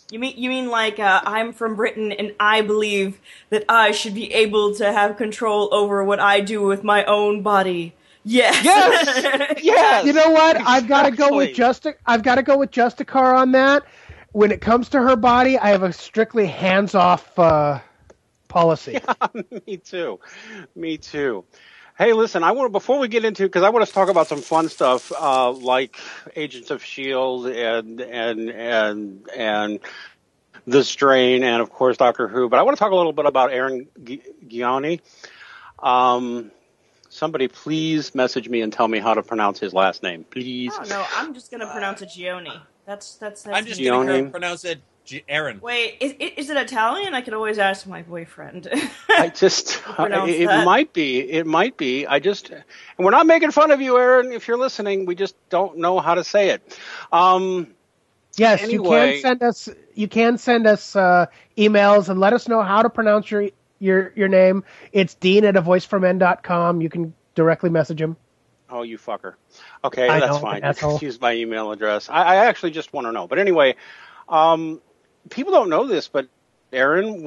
You mean like I'm from Britain and I believe that I should be able to have control over what I do with my own body. Yes. Yes. You know what? I've got to go with Justicar on that. When it comes to her body, I have a strictly hands-off policy. Yeah, me too. Hey, listen, before we get into, because I want us to talk about some fun stuff like Agents of S.H.I.E.L.D. and The Strain, and of course Doctor Who. But I want to talk a little bit about Aaron Gioni. Somebody please message me and tell me how to pronounce his last name, please. Oh no, I'm just going to pronounce it Gioni. That's I'm just going to pronounce it Aaron. Wait, is it Italian? I could always ask my boyfriend. It might be. And we're not making fun of you, Aaron. If you're listening, we just don't know how to say it. Yes, anyway, you can send us emails and let us know how to pronounce your name. It's dean@avoiceformen.com. You can directly message him. Oh, you fucker. Okay, that's fine. Use my email address. I actually just want to know. But anyway, people don't know this, but Aaron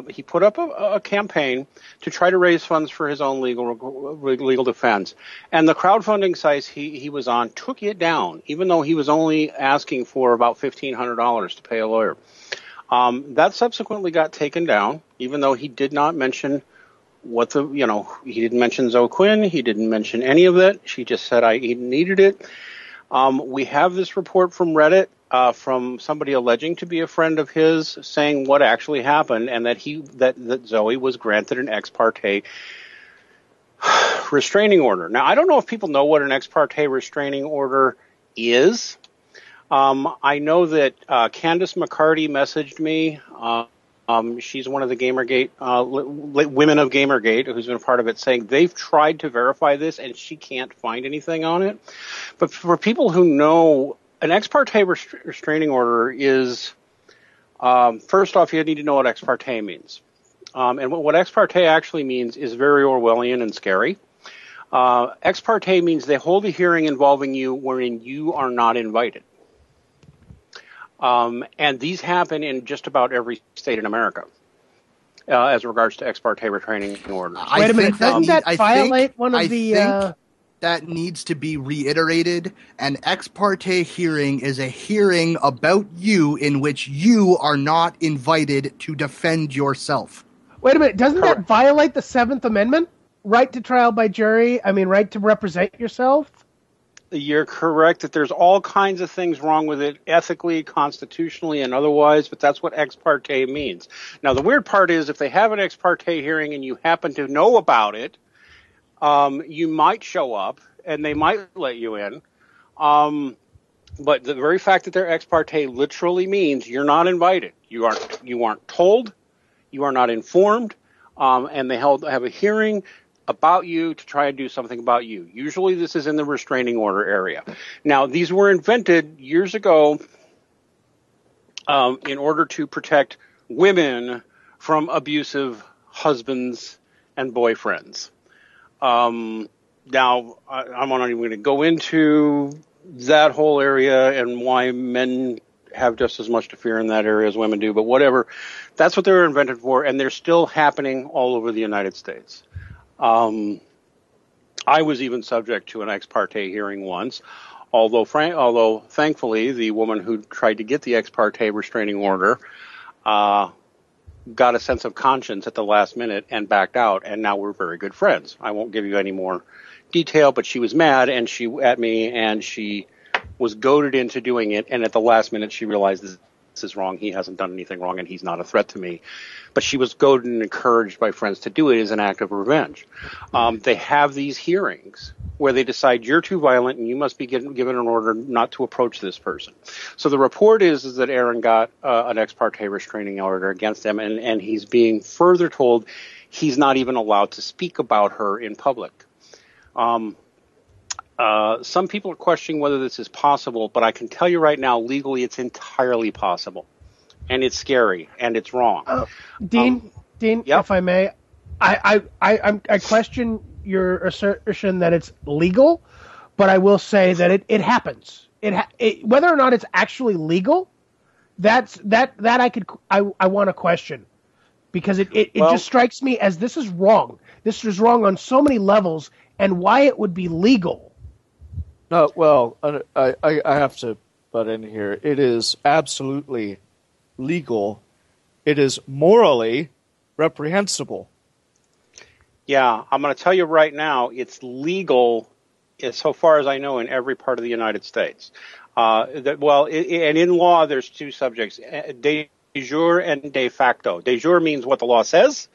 he put up a campaign to try to raise funds for his own legal defense. And the crowdfunding sites he was on took it down, even though he was only asking for about $1,500 to pay a lawyer. That subsequently got taken down, even though he did not mention he didn't mention Zoe Quinn. He didn't mention any of that. She just said he needed it. We have this report from Reddit from somebody alleging to be a friend of his, saying what actually happened, and that Zoe was granted an ex parte restraining order. Now, I don't know if people know what an ex parte restraining order is. I know that Candace McCarty messaged me. She's one of the GamerGate women of GamerGate who's been a part of it, saying they've tried to verify this and she can't find anything on it. But for people who know, an ex parte restraining order is, first off, you need to know what ex parte means. And what ex parte actually means is very Orwellian and scary. Ex parte means they hold a hearing involving you wherein you are not invited. And these happen in just about every state in America, as regards to ex parte restraining orders. Wait a minute, doesn't that violate one of the... that needs to be reiterated. An ex parte hearing is a hearing about you in which you are not invited to defend yourself. Wait a minute, doesn't that violate the 7th Amendment? Right to trial by jury, right to represent yourself? You're correct that there's all kinds of things wrong with it, ethically, constitutionally, and otherwise, but that's what ex parte means. Now, the weird part is if they have an ex parte hearing and you happen to know about it, you might show up and they might let you in. But the very fact that they're ex parte literally means you're not invited. You aren't told, you are not informed, and they have a hearing about you to try and do something about you. Usually this is in the restraining order area. Now, these were invented years ago in order to protect women from abusive husbands and boyfriends. Now, I'm not even going to go into that whole area and why men have just as much to fear in that area as women do, but whatever. That's what they were invented for, and they're still happening all over the United States. I was even subject to an ex parte hearing once, although thankfully the woman who tried to get the ex parte restraining order got a sense of conscience at the last minute and backed out, and now we're very good friends. I won't give you any more detail, but she was mad at me, and she was goaded into doing it, and at the last minute she realized this is wrong. He hasn't done anything wrong, and he's not a threat to me. But she was goaded and encouraged by friends to do it as an act of revenge. They have these hearings where they decide you're too violent and you must be given an order not to approach this person. So the report is that Aaron got an ex parte restraining order against him, and he's being further told he's not even allowed to speak about her in public. Some people are questioning whether this is possible, but I can tell you right now, legally, it's entirely possible. And it's scary, and it's wrong. Dean, yep. If I may, I question your assertion that it's legal, but I will say that it happens. Whether or not it's actually legal, that I want to question, because it just strikes me as this is wrong. This is wrong on so many levels, and why it would be legal. No, well, I have to butt in here. It is absolutely legal. It is morally reprehensible. Yeah, I'm going to tell you right now, it's legal, so far as I know, in every part of the United States. And in law, there's two subjects, de jure and de facto. De jure means what the law says,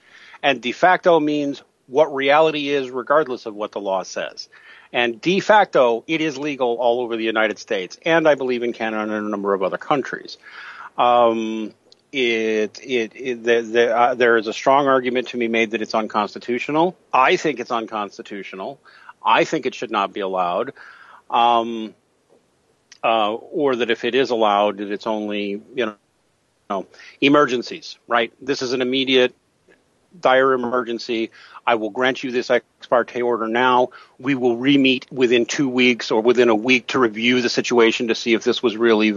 and de facto means what reality is regardless of what the law says. And de facto, it is legal all over the United States, and I believe in Canada and a number of other countries. There is a strong argument to be made that it's unconstitutional. I think it's unconstitutional. I think it should not be allowed. Or that if it is allowed, that it's only, emergencies, right? This is an immediate, dire emergency. I will grant you this ex parte order now. We will re-meet within 2 weeks or within a week to review the situation to see if this was really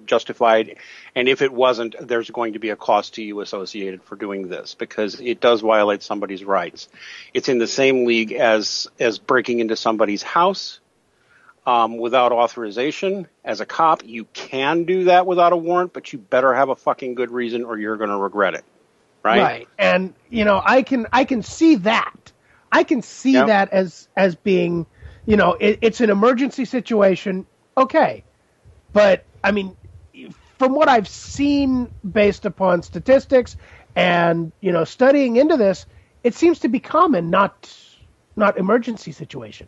justified. And if it wasn't, there's going to be a cost to you associated for doing this, because it does violate somebody's rights. It's in the same league as breaking into somebody's house without authorization. As a cop, you can do that without a warrant, but you better have a fucking good reason or you're going to regret it. Right. And I can see that. I can see that as being, It's an emergency situation. Okay. But, I mean, from what I've seen based upon statistics and, studying into this, it seems to be common, not emergency situation.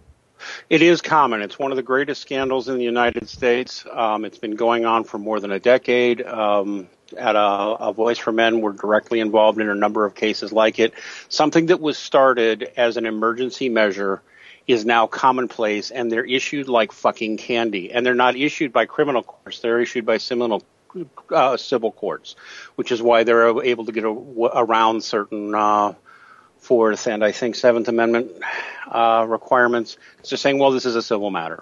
It is common. It's one of the greatest scandals in the United States. It's been going on for more than a decade. At a Voice for Men, we're directly involved in a number of cases like it. Something that was started as an emergency measure is now commonplace, and they're issued like fucking candy. And they're not issued by criminal courts. They're issued by civil courts, which is why they're able to get around certain Fourth and I think Seventh Amendment requirements. It's just saying, well, this is a civil matter,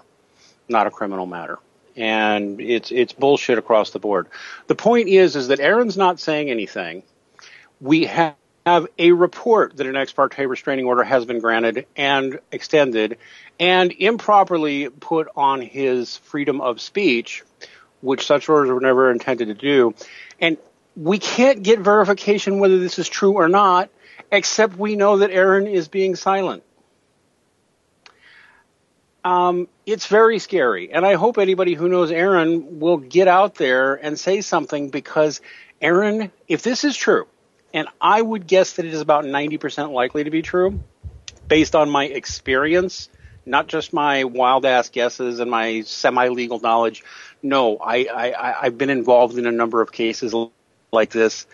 not a criminal matter. And it's bullshit across the board. The point is that Aaron's not saying anything. We have a report that an ex parte restraining order has been granted and extended and improperly put on his freedom of speech, which such orders were never intended to do. And we can't get verification whether this is true or not, except we know that Aaron is being silent. It's very scary. And I hope anybody who knows Aaron will get out there and say something, because Aaron, if this is true, and I would guess that it is about 90% likely to be true, based on my experience, not just my wild-ass guesses and my semi-legal knowledge. No, I've been involved in a number of cases like this.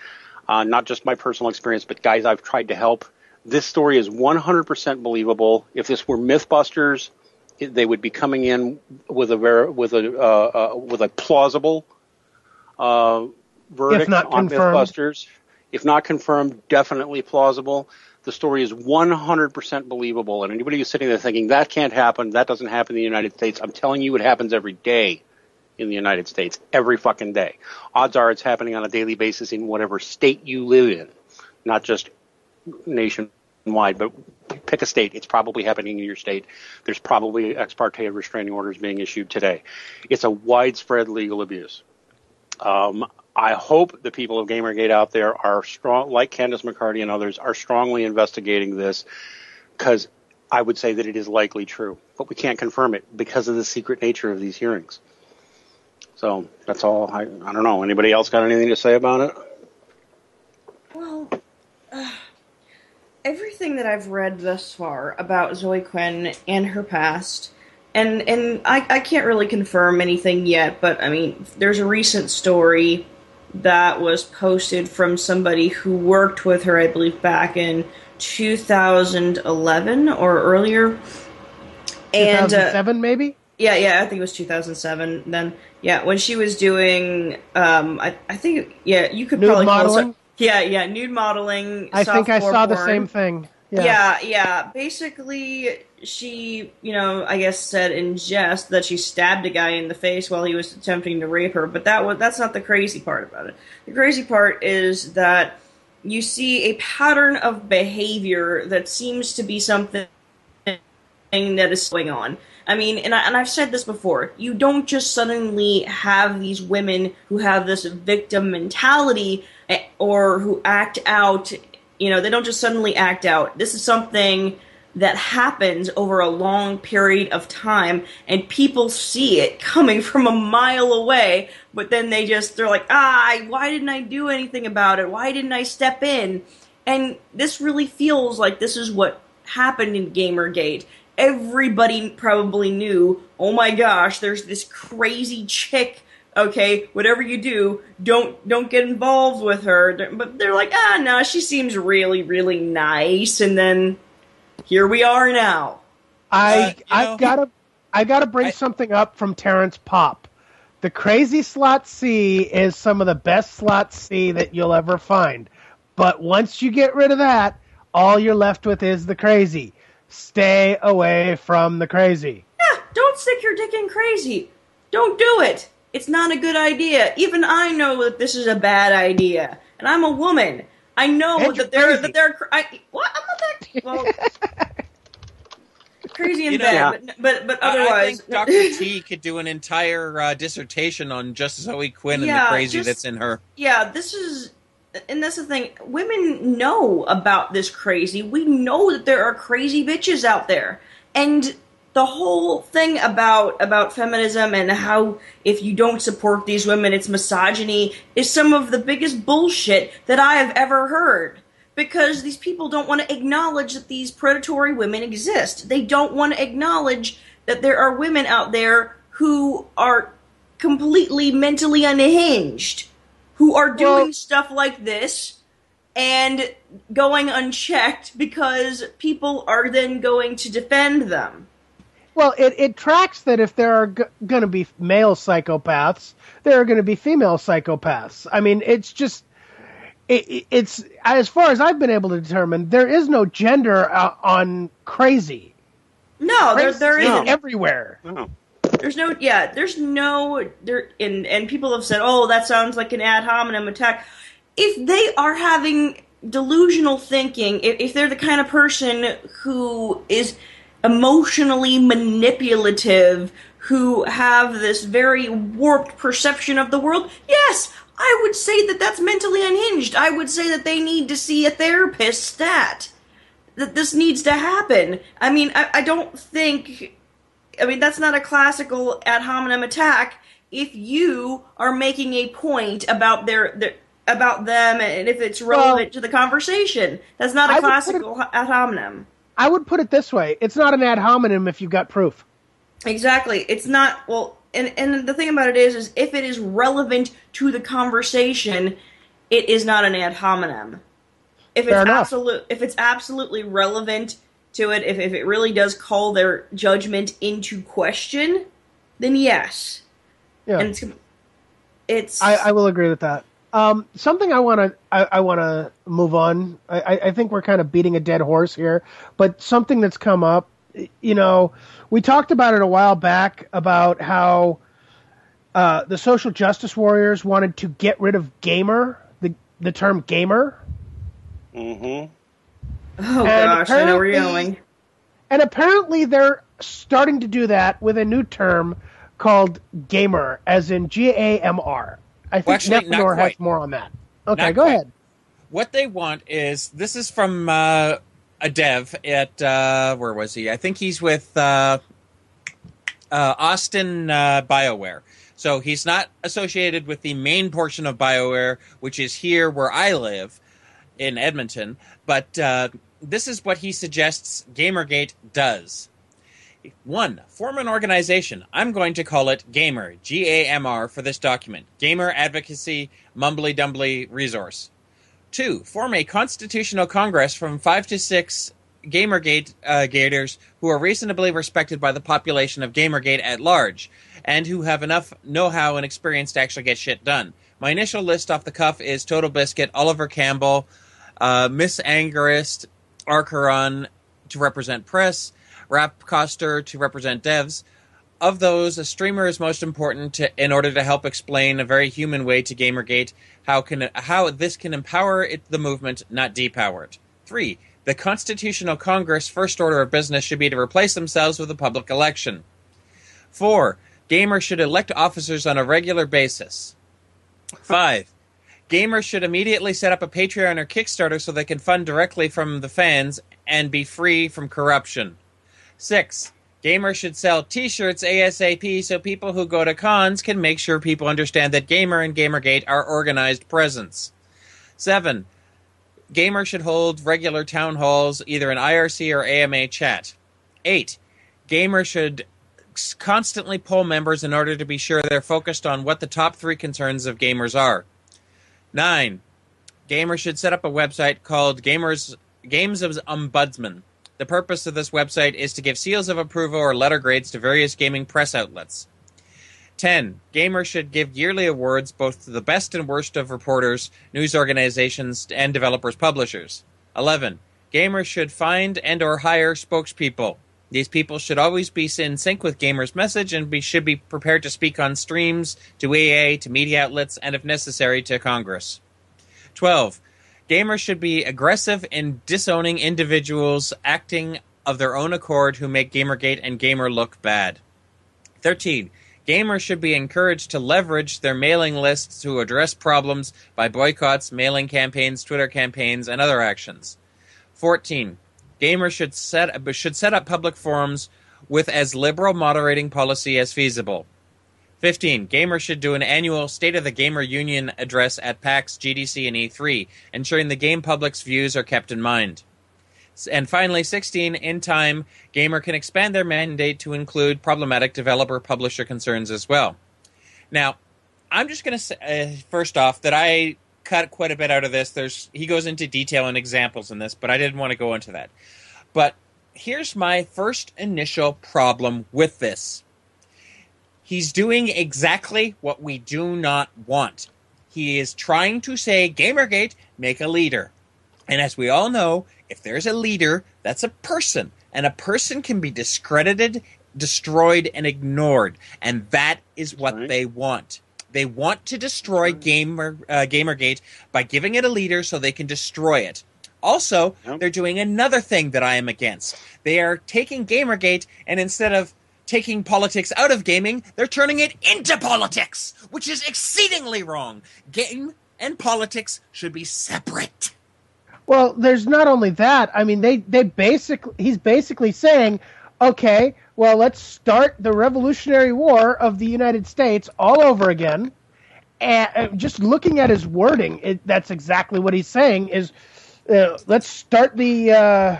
Not just my personal experience, but guys I've tried to help. This story is 100% believable. If this were MythBusters, they would be coming in with a plausible verdict on MythBusters. If not confirmed, definitely plausible. The story is 100% believable. And anybody who's sitting there thinking that can't happen, that doesn't happen in the United States, I'm telling you, it happens every day in the United States, every fucking day. Odds are it's happening on a daily basis in whatever state you live in, not just nationwide, but pick a state. It's probably happening in your state. There's probably ex parte restraining orders being issued today. It's a widespread legal abuse. I hope the people of GamerGate out there are strong, like Candace McCarty and others, are strongly investigating this, because I would say that it is likely true, but we can't confirm it because of the secret nature of these hearings. So that's all. I don't know. Anybody else got anything to say about it? Well, everything that I've read thus far about Zoe Quinn and her past, and I can't really confirm anything yet, but I mean, there's a recent story that was posted from somebody who worked with her, I believe, back in 2011 or earlier. 2007, maybe? Yeah, I think it was 2007 then. Yeah, when she was doing, I think, yeah, you could nude probably modeling? Yeah, nude modeling. I think I saw the same thing. Yeah. Basically, she, I guess said in jest that she stabbed a guy in the face while he was attempting to rape her, but that's not the crazy part about it. The crazy part is that you see a pattern of behavior that seems to be something that is going on. I mean, and I've said this before, you don't just suddenly have these women who have this victim mentality or who act out, they don't just suddenly act out. This is something that happens over a long period of time, and people see it coming from a mile away, but then they're like, why didn't I do anything about it? Why didn't I step in? And this really feels like this is what happened in GamerGate. Everybody probably knew, oh my gosh, there's this crazy chick, okay, whatever you do, don't get involved with her. But they're like, no, she seems really, really nice, and then here we are now. I gotta bring something up from Terrence Popp. The crazy slot C is some of the best slot C that you'll ever find. But once you get rid of that, all you're left with is the crazy. Stay away from the crazy. Yeah, don't stick your dick in crazy. Don't do it. It's not a good idea. Even I know that this is a bad idea. And I'm a woman. I know that they're what? I'm not that well. Crazy in bed, but otherwise, I think Dr. T could do an entire dissertation on just Zoe Quinn and the crazy that's in her. Yeah, and that's the thing. Women know about this crazy. We know that there are crazy bitches out there. And the whole thing about feminism and how if you don't support these women, it's misogyny, is some of the biggest bullshit that I have ever heard. Because these people don't want to acknowledge that these predatory women exist. They don't want to acknowledge that there are women out there who are completely mentally unhinged, who are doing stuff like this and going unchecked because people are then going to defend them. Well, it tracks that if there are going to be male psychopaths, there are going to be female psychopaths. I mean, it's just... It's as far as I've been able to determine, there is no gender on crazy. No, there isn't everywhere. No. There's no, and people have said, oh, that sounds like an ad hominem attack. If they are having delusional thinking, if they're the kind of person who is emotionally manipulative, who have this very warped perception of the world, yes, I would say that that's mentally unhinged. I would say that they need to see a therapist stat. That this needs to happen. I mean, I don't think... I mean, that's not a classical ad hominem attack if you are making a point about about them and if it's relevant to the conversation. That's not a classical ad hominem. I would put it this way. It's not an ad hominem if you've got proof. Exactly. It's not... Well, and the thing about it is if it is relevant to the conversation, it is not an ad hominem. If it's absolutely relevant to it, if it really does call their judgment into question, then yes. Yeah. And it's I will agree with that. Something I want to move on. I think we're kind of beating a dead horse here, but something that's come up. You know, we talked about it a while back about how the social justice warriors wanted to get rid of gamer, the term gamer. Mm-hmm. Oh gosh, I know where you're going. And apparently they're starting to do that with a new term called gamer, as in GAMR. I think Nephenor has more on that. Okay, go ahead. What they want is, this is from a dev at, where was he? I think he's with Austin BioWare. So he's not associated with the main portion of BioWare, which is here where I live in Edmonton. But this is what he suggests GamerGate does. 1. Form an organization. I'm going to call it Gamer, GAMR, for this document. Gamer Advocacy Mumbly Dumbly Resource. 2. Form a constitutional congress from 5 to 6 GamerGate gators who are reasonably respected by the population of GamerGate at large, and who have enough know-how and experience to actually get shit done. My initial list off the cuff is Total Biscuit, Oliver Campbell, Miss Angerist, Archeron to represent press, Rapcoster to represent devs. Of those, a streamer is most important in order to help explain a very human way to GamerGate how this can empower the movement, not depower it. 3. The Constitutional Congress' first order of business should be to replace themselves with a public election. 4. Gamers should elect officers on a regular basis. 5. Gamers should immediately set up a Patreon or Kickstarter so they can fund directly from the fans and be free from corruption. 6. Gamers should sell t-shirts ASAP so people who go to cons can make sure people understand that Gamer and GamerGate are organized presence. 7. Gamers should hold regular town halls, either in IRC or AMA chat. 8. Gamers should constantly poll members in order to be sure they're focused on what the top 3 concerns of gamers are. 9. Gamers should set up a website called Games of Ombudsman. The purpose of this website is to give seals of approval or letter grades to various gaming press outlets. 10. Gamers should give yearly awards both to the best and worst of reporters, news organizations, and developers publishers. 11. Gamers should find and or hire spokespeople. These people should always be in sync with gamers' message and should be prepared to speak on streams, to EA, to media outlets, and if necessary, to Congress. 12. Gamers should be aggressive in disowning individuals acting of their own accord who make GamerGate and Gamer look bad. 13. Gamers should be encouraged to leverage their mailing lists to address problems by boycotts, mailing campaigns, Twitter campaigns, and other actions. 14. Gamers should set up public forums with as liberal moderating policy as feasible. 15. Gamers should do an annual State of the Gamer Union address at PAX, GDC, and E3, ensuring the game public's views are kept in mind. And finally, 16. In time, Gamer can expand their mandate to include problematic developer-publisher concerns as well. Now, I'm just going to say, first off, that I cut quite a bit out of this. He goes into detail and examples in this, but I didn't want to go into that. But here's my first initial problem with this. He's doing exactly what we do not want. He is trying to say, GamerGate, make a leader. And as we all know, if there's a leader, that's a person. And a person can be discredited, destroyed, and ignored. And that is what they want. They want to destroy GamerGate by giving it a leader so they can destroy it. Also, they're doing another thing that I am against. They are taking GamerGate, and instead of taking politics out of gaming, they're turning it into politics, which is exceedingly wrong. Game and politics should be separate. Well, there's not only that. I mean, he's basically saying, okay, well, let's start the Revolutionary War of the United States all over again. And just looking at his wording, that's exactly what he's saying is, let's start the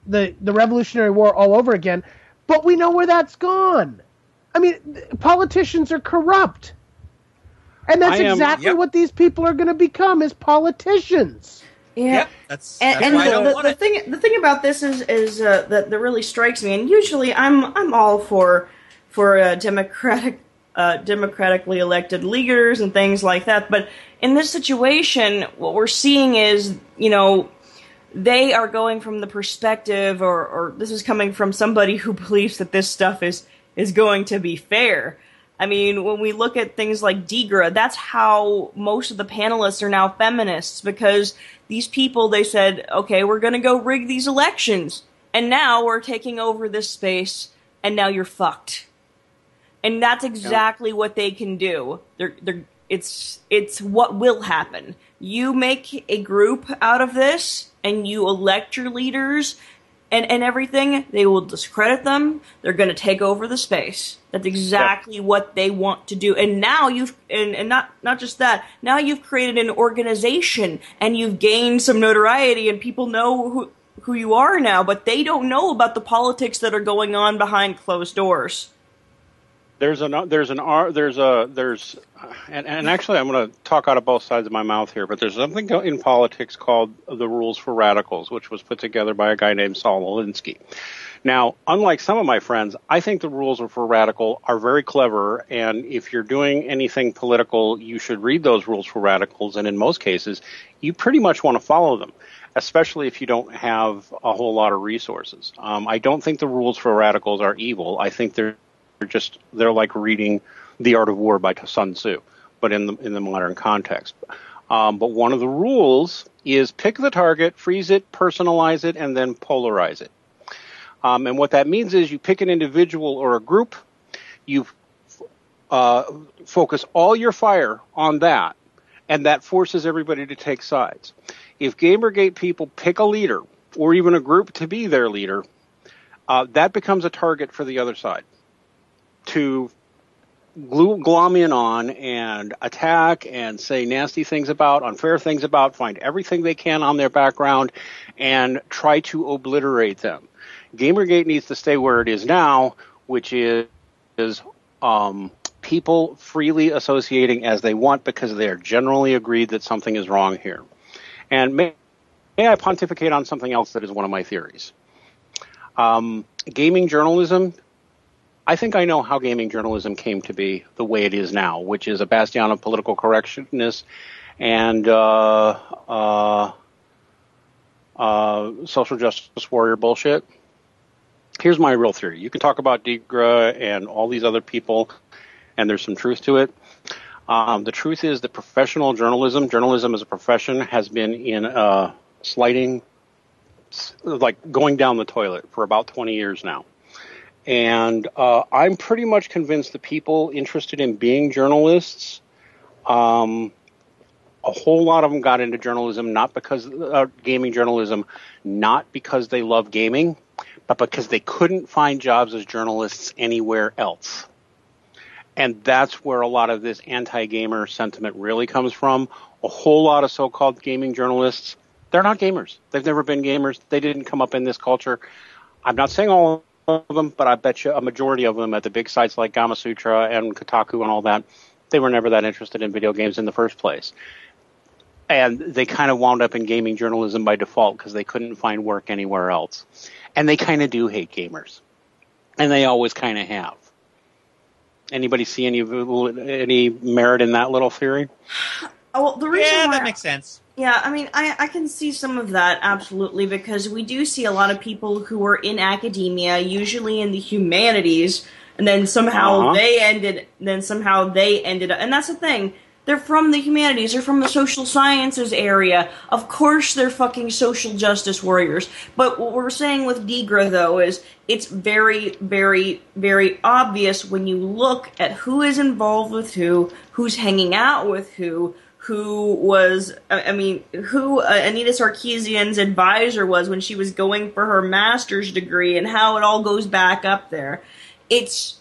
Revolutionary War all over again. But we know where that's gone. I mean, politicians are corrupt. And that's exactly what these people are going to become, is politicians. Yeah, yep, that's why I don't want it. The thing about this is that really strikes me, and usually I'm all for democratically elected leaders and things like that. But in this situation, what we're seeing is, they are going from the perspective, or this is coming from somebody who believes that this stuff is going to be fair. I mean, when we look at things like DIGRA, that's how most of the panelists are now feminists, because these people, they said, okay, we're going to go rig these elections, and now we're taking over this space, and now you're fucked. And that's exactly what they can do. It's what will happen. You make a group out of this, and you elect your leaders and everything, they will discredit them. They're going to take over the space. That's exactly what they want to do. And now and not just that, now you've created an organization, and you've gained some notoriety, and people know who you are now, but they don't know about the politics that are going on behind closed doors. And actually I'm going to talk out of both sides of my mouth here, but there's something in politics called the Rules for Radicals, which was put together by a guy named Saul Alinsky. Now, unlike some of my friends, I think the rules for radical are very clever, and if you're doing anything political, you should read those rules for radicals, and in most cases, you pretty much want to follow them, especially if you don't have a whole lot of resources. I don't think the rules for radicals are evil. I think they're like reading The Art of War by Sun Tzu, but in the modern context. But one of the rules is pick the target, freeze it, personalize it, and then polarize it. And what that means is you pick an individual or a group, you focus all your fire on that, and that forces everybody to take sides. If GamerGate people pick a leader or even a group to be their leader, that becomes a target for the other side to glom in on and attack and say nasty things about, unfair things about, find everything they can on their background and try to obliterate them. GamerGate needs to stay where it is now, which is people freely associating as they want because they are generally agreed that something is wrong here. And may I pontificate on something else that is one of my theories? Gaming journalism, I think I know how gaming journalism came to be the way it is now, which is a bastion of political correctness and social justice warrior bullshit. Here's my real theory. You can talk about DIGRA and all these other people, and there's some truth to it. The truth is that professional journalism as a profession, has been in a sliding, like going down the toilet for about 20 years now. And I'm pretty much convinced that people interested in being journalists, a whole lot of them got into journalism, not because gaming journalism, not because they love gaming, but because they couldn't find jobs as journalists anywhere else. And that's where a lot of this anti-gamer sentiment really comes from. A whole lot of so-called gaming journalists, they're not gamers. They've never been gamers. They didn't come up in this culture. I'm not saying all of them, but I bet you a majority of them at the big sites like Gamasutra and Kotaku and all that, they were never that interested in video games in the first place. And they kind of wound up in gaming journalism by default because they couldn't find work anywhere else. And they kind of do hate gamers. And they always kind of have. Anybody see any merit in that little theory? Well, the reason why, that makes sense. Yeah, I mean, I can see some of that, absolutely, because we do see a lot of people who are in academia, usually in the humanities, and then somehow they ended up, and that's the thing, they're from the humanities, they're from the social sciences area, of course they're fucking social justice warriors, but what we're saying with Degra, though, is it's very, very, very obvious when you look at who is involved with who's hanging out with who was, who Anita Sarkeesian's advisor was when she was going for her master's degree, and how it all goes back up there. It's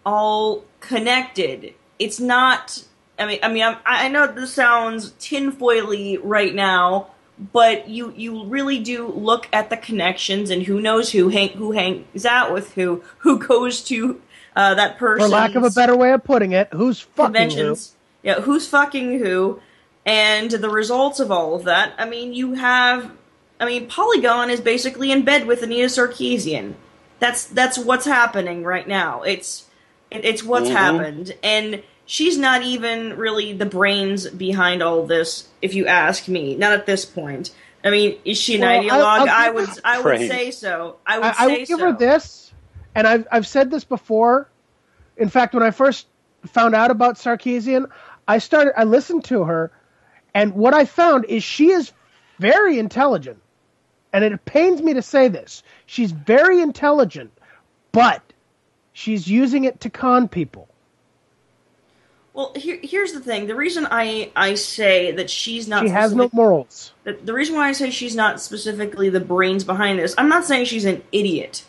all connected. It's not, I know this sounds tinfoily right now, but you really do look at the connections and who knows who hangs out with who goes to that person's, for lack of a better way of putting it, who's fucking conventions. who. Yeah, who's fucking who, and the results of all of that. Polygon is basically in bed with Anita Sarkeesian. That's what's happening right now. It's what's happened, and she's not even really the brains behind all this, if you ask me. Not at this point. I mean, is she an ideologue? I would say so. I would give her this, and I've said this before. In fact, when I first found out about Sarkeesian, I listened to her, and what I found is she is very intelligent. And it pains me to say this. She's very intelligent, but she's using it to con people. Well, here's the thing. The reason I say that she's not... She has no morals. The reason why I say she's not specifically the brains behind this, I'm not saying she's an idiot.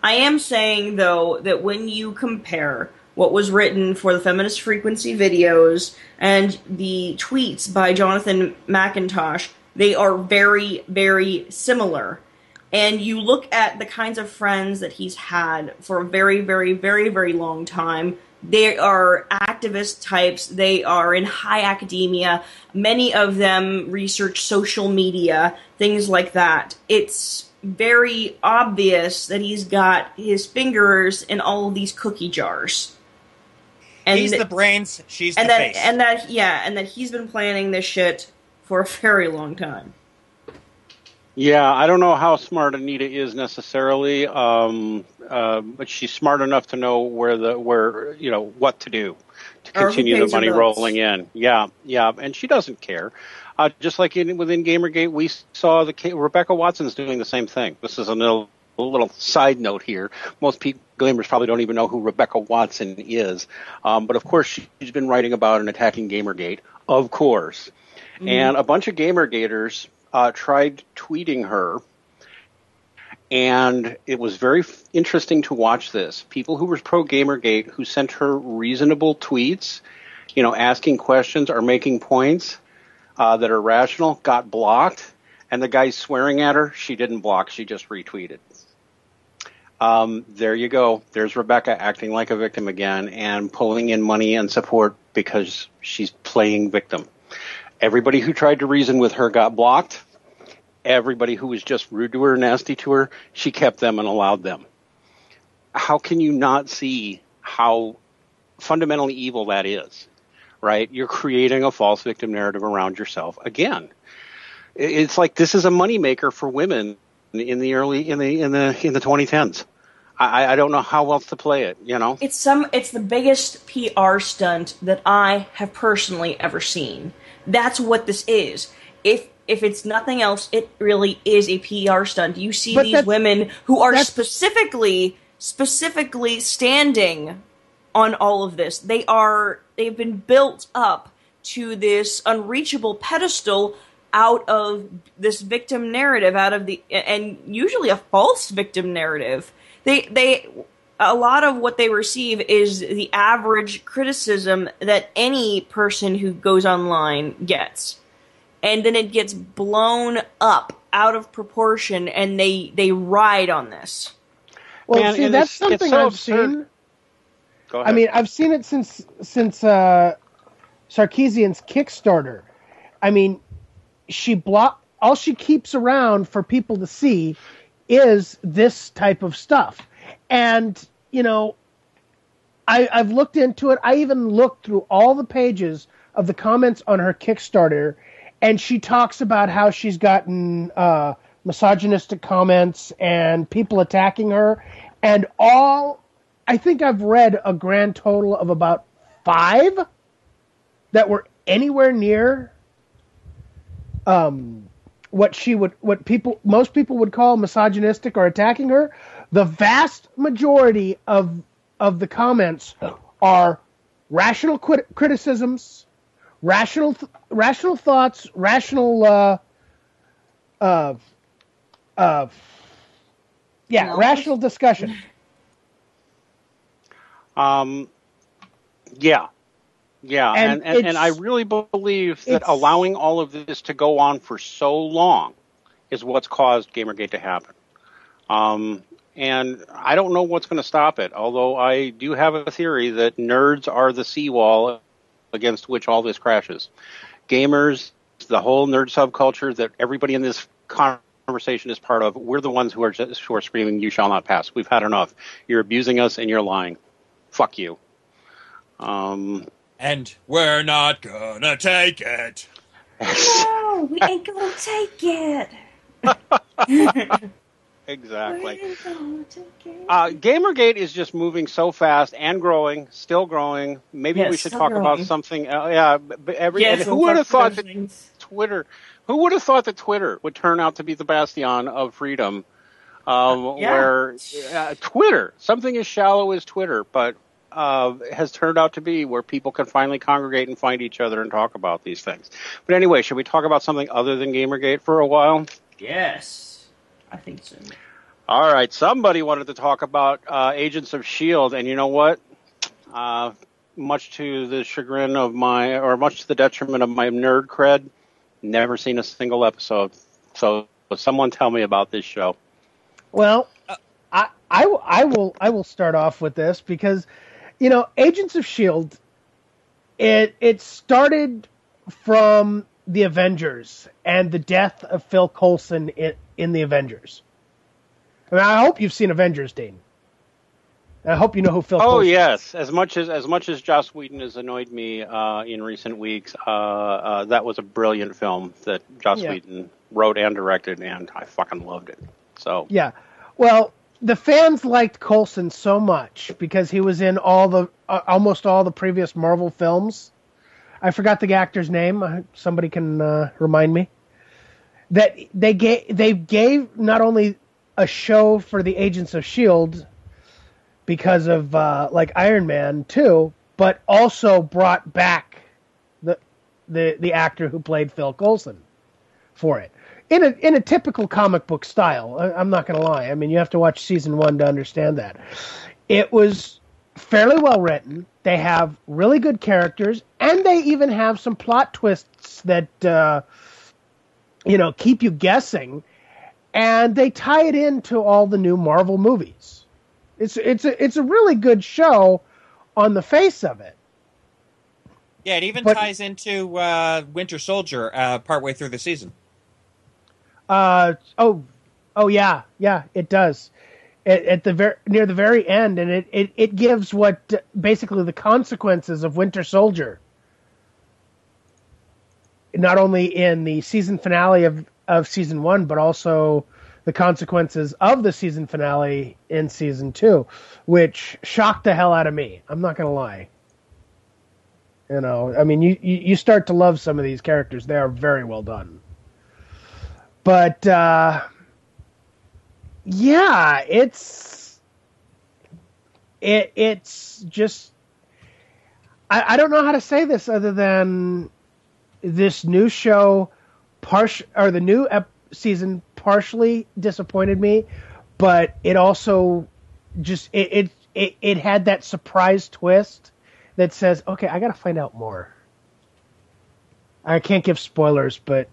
I am saying, though, that when you compare what was written for the Feminist Frequency videos and the tweets by Jonathan McIntosh, they are very, very similar. And you look at the kinds of friends that he's had for a very, very, very, very long time. They are activist types. They are in high academia. Many of them research social media, things like that. It's very obvious that he's got his fingers in all of these cookie jars. And he's the brains, she's the face. And that he's been planning this shit for a very long time. Yeah, I don't know how smart Anita is necessarily, but she's smart enough to know what to do to continue the money rolling in. Yeah, and she doesn't care. Just like within GamerGate, we saw Rebecca Watson's doing the same thing. This is a little side note here. Most gamers probably don't even know who Rebecca Watson is, but of course she's been writing about and attacking GamerGate, of course. Mm-hmm. And a bunch of GamerGaters tried tweeting her, and it was very interesting to watch this. People who were pro-GamerGate who sent her reasonable tweets, asking questions or making points that are rational, got blocked, and the guy swearing at her, she didn't block, she just retweeted. There you go. There's Rebecca acting like a victim again and pulling in money and support because she's playing victim. Everybody who tried to reason with her got blocked. Everybody who was just rude to her, nasty to her, she kept them and allowed them. How can you not see how fundamentally evil that is, right? You're creating a false victim narrative around yourself. Again, it's like this is a moneymaker for women in the 2010s. I don't know how else to play it, It's the biggest PR stunt that I have personally ever seen. That's what this is. If it's nothing else, it really is a PR stunt. You see these women who are specifically standing on all of this. They've been built up to this unreachable pedestal out of this victim narrative, and usually a false victim narrative. A lot of what they receive is the average criticism that any person who goes online gets. And then it gets blown up out of proportion, and they ride on this. Well, Man, see, and that's it's something so I've absurd. seen. Go ahead. I mean, I've seen it since Sarkeesian's Kickstarter. I mean, all she keeps around for people to see is this type of stuff. And, I've looked into it. I even looked through all the pages of the comments on her Kickstarter, and she talks about how she's gotten misogynistic comments and people attacking her. And I think I've read a grand total of about 5 that were anywhere near what most people would call misogynistic or attacking her. The vast majority of the comments are rational criticisms, rational thoughts, rational rational discussion. Yeah, and I really believe that allowing all of this to go on for so long is what's caused Gamergate to happen. And I don't know what's going to stop it, although I do have a theory that nerds are the seawall against which all this crashes. Gamers, the whole nerd subculture that everybody in this conversation is part of, we're the ones who are screaming, "You shall not pass. We've had enough. You're abusing us and you're lying. Fuck you." And we're not gonna take it. No, we ain't gonna take it. Exactly. Gamergate is just moving so fast and growing, still growing. Maybe we should talk about something. And who would have thought that Twitter? Who would have thought that Twitter would turn out to be the bastion of freedom? Where Twitter, something as shallow as Twitter, but has turned out to be where people can finally congregate and find each other and talk about these things. But anyway, should we talk about something other than Gamergate for a while? Yes. I think so. All right. Somebody wanted to talk about Agents of S.H.I.E.L.D., and you know what? Much to the chagrin of much to the detriment of my nerd cred, never seen a single episode. So someone tell me about this show. Well, I will start off with this because, Agents of S.H.I.E.L.D., it started from the Avengers and the death of Phil Coulson in the Avengers. I mean, I hope you've seen Avengers, Dean. I hope you know who Phil Coulson is. Yes. As much as Joss Whedon has annoyed me in recent weeks, that was a brilliant film that Joss Whedon wrote and directed, and I fucking loved it. So yeah, well, the fans liked Coulson so much because he was in almost all the previous Marvel films. I forgot the actor's name. Somebody can remind me. That they gave not only a show for the Agents of S.H.I.E.L.D. because of Iron Man 2, but also brought back the actor who played Phil Coulson for it in a typical comic book style. I'm not going to lie. I mean, you have to watch season 1 to understand that. It was fairly well written. They have really good characters, and they even have some plot twists that keep you guessing, and they tie it into all the new Marvel movies. It's a really good show on the face of it. Yeah, it even ties into Winter Soldier partway through the season. Yeah, it does. At near the very end, and it gives what basically the consequences of Winter Soldier. Not only in the season finale of season 1, but also the consequences of the season finale in season 2, which shocked the hell out of me. I'm not going to lie. I mean, you start to love some of these characters. They are very well done. But, it's just, I don't know how to say this other than this new show the new season partially disappointed me, but it also just it had that surprise twist that says, okay, I got to find out more. I can't give spoilers, but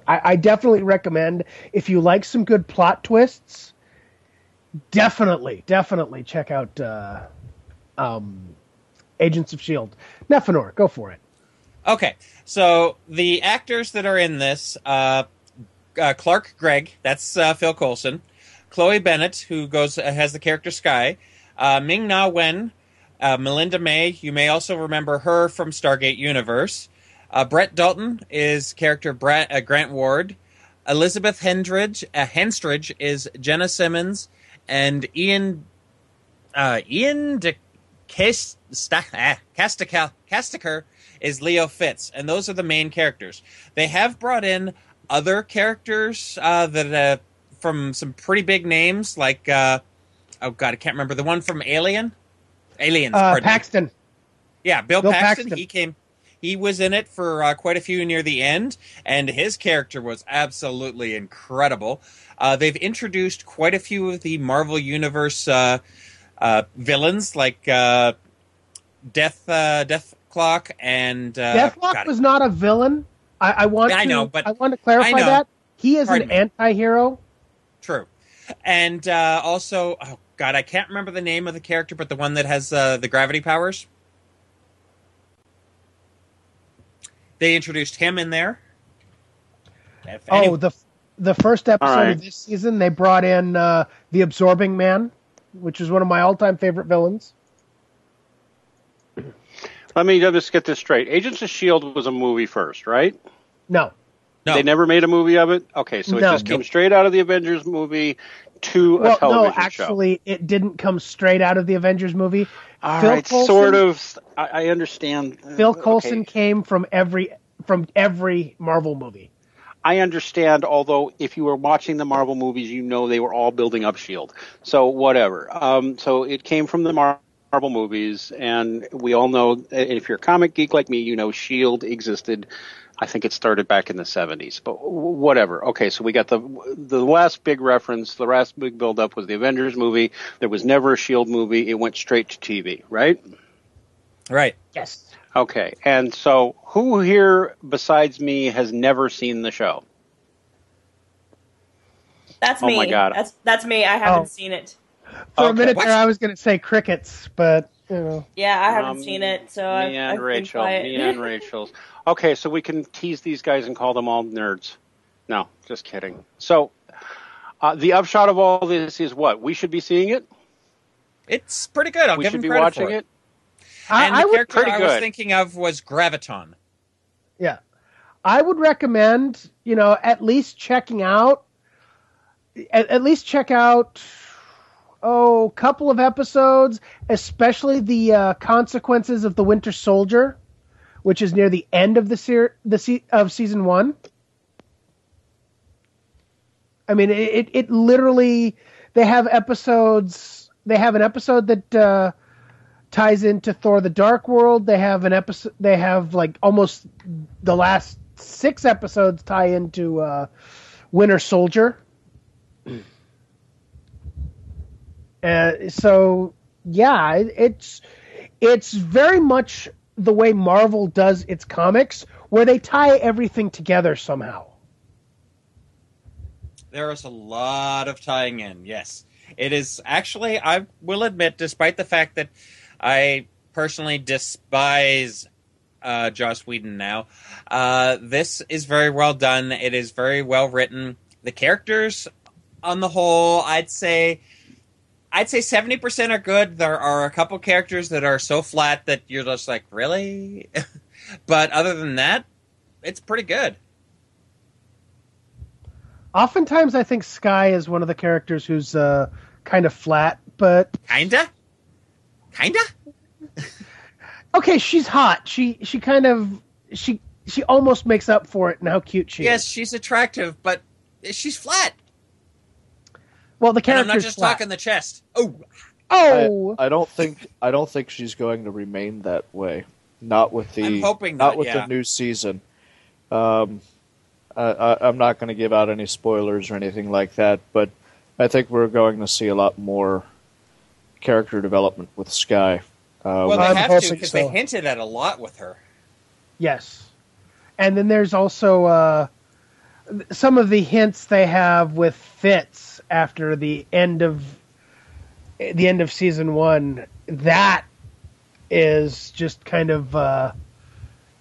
I definitely recommend, if you like some good plot twists, definitely check out Agents of S.H.I.E.L.D. Nephenor, go for it. Okay, so the actors that are in this, Clark Gregg, that's Phil Coulson, Chloe Bennett, who has the character Skye, Ming-Na Wen, Melinda May, you may also remember her from Stargate Universe, Brett Dalton is character Grant Ward, Elizabeth Henstridge is Jenna Simmons, and Ian Casticker is Leo Fitz, and those are the main characters. They have brought in other characters that from some pretty big names, like I can't remember the one from Aliens. Paxton. Yeah, Bill Paxton. He was in it for quite a few near the end, and his character was absolutely incredible. They've introduced quite a few of the Marvel Universe villains, like Death Clock and Deathlock was not a villain. I want to clarify that he is an anti-hero. True, and also, I can't remember the name of the character, but the one that has the gravity powers. They introduced him in there. The first episode of this season, they brought in the Absorbing Man, which is one of my all-time favorite villains. Let me just get this straight. Agents of S.H.I.E.L.D. was a movie first, right? No. They never made a movie of it? Okay, so it just came straight out of the Avengers movie to a television show. No, actually, it didn't come straight out of the Avengers movie. All right, sort of. I understand. Phil Coulson came from every Marvel movie. I understand, although if you were watching the Marvel movies, they were all building up S.H.I.E.L.D. So whatever. So it came from the Marvel movies, and we all know, if you're a comic geek like me, S.H.I.E.L.D. existed. I think it started back in the 70s, but whatever. Okay, so we got the last big reference, the last big build-up was the Avengers movie. There was never a S.H.I.E.L.D. movie. It went straight to TV, right? Right. Yes. Okay, and so who here besides me has never seen the show? That's me. Oh my God. That's me. I haven't seen it. For a minute there, I was going to say crickets, but yeah, I haven't seen it. So me and Rachel's. Okay, so we can tease these guys and call them all nerds. No, just kidding. So the upshot of all this is what? We should be seeing it? It's pretty good. I'll give them credit for it. We should be watching it? And the character I was thinking of was Graviton. Yeah. I would recommend, at least check out a couple of episodes, especially the Consequences of the Winter Soldier, which is near the end of of season 1. I mean, it literally, they have episodes. They have an episode that ties into Thor: The Dark World. They have an episode. They have like almost the last 6 episodes tie into Winter Soldier. So yeah, it's very much the way Marvel does its comics, where they tie everything together somehow. There is a lot of tying in, yes. It is actually, I will admit, despite the fact that I personally despise Joss Whedon now, this is very well done. It is very well written. The characters, on the whole, I'd say 70% are good. There are a couple characters that are so flat that you're just like, really? But other than that, it's pretty good. Oftentimes I think Skye is one of the characters who's kind of flat, but... Kinda? Okay, she's hot. She kind of... She almost makes up for it in how cute she is. Yes, she's attractive, but she's flat. Well, the character's I'm not just talking the chest. Oh! I don't think she's going to remain that way. Not with the I'm hoping not not, with yeah. the new season. I'm not going to give out any spoilers or anything like that, but I think we're going to see a lot more character development with Skye. Well, they I'm have to hoping because so. they hinted at a lot with her. Yes. And then there's also some of the hints they have with Fitz after the end of season 1. That is just kind of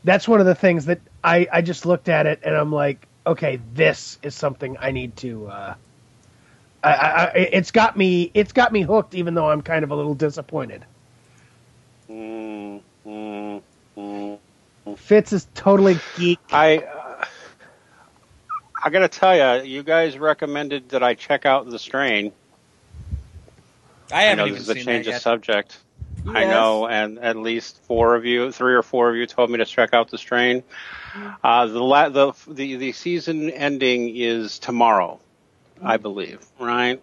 that's one of the things that I just looked at it and I'm like, okay, this is something I need to. It's got me hooked, even though I'm kind of a little disappointed. Fitz is totally geek. I got to tell you, you guys recommended that I check out The Strain. I haven't know even this is a seen change that of yet. subject. Yes. I know, and at least 3 or 4 of you told me to check out The Strain. The season ending is tomorrow, I believe. Right?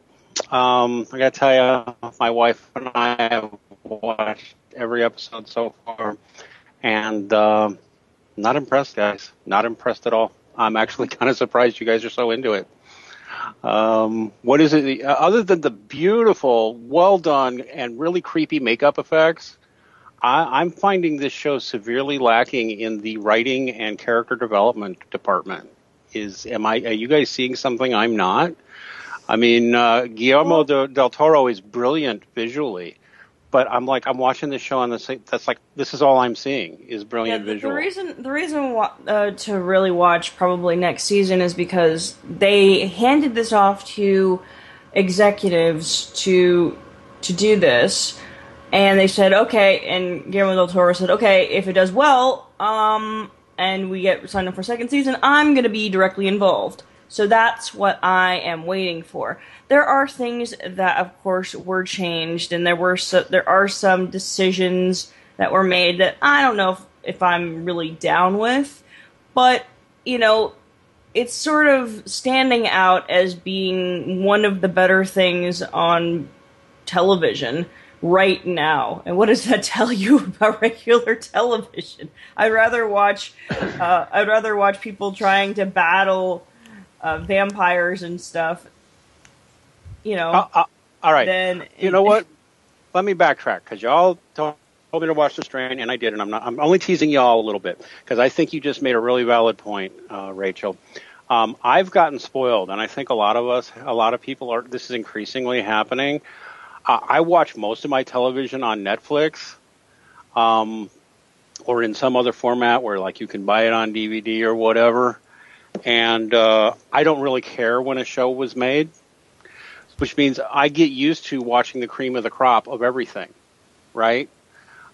I got to tell you, my wife and I have watched every episode so far, and not impressed, guys. Not impressed at all. I'm actually kind of surprised you guys are so into it. What is it? Other than the beautiful, well done, and really creepy makeup effects, I'm finding this show severely lacking in the writing and character development department. Are you guys seeing something I'm not? I mean, Guillermo del Toro is brilliant visually, but I'm watching this show and this is all I'm seeing is brilliant visual. The reason to really watch probably next season is because they handed this off to executives to do this, and they said okay, and Guillermo del Toro said okay, if it does well, and we get signed up for second season, I'm going to be directly involved. So that's what I am waiting for. There are things that, of course, were changed, and there are some decisions that were made that I don't know if I'm really down with. But, it's sort of standing out as being one of the better things on television right now. And what does that tell you about regular television? I'd rather watch people trying to battle vampires and stuff, all right. Then you know what? Let me backtrack because y'all told me to watch The Strain, and I did, and I'm only teasing y'all a little bit because I think you just made a really valid point, Rachel. I've gotten spoiled, and I think a lot of people are. This is increasingly happening. I watch most of my television on Netflix, or in some other format where you can buy it on DVD or whatever. And I don't really care when a show was made, which means I get used to watching the cream of the crop of everything, right?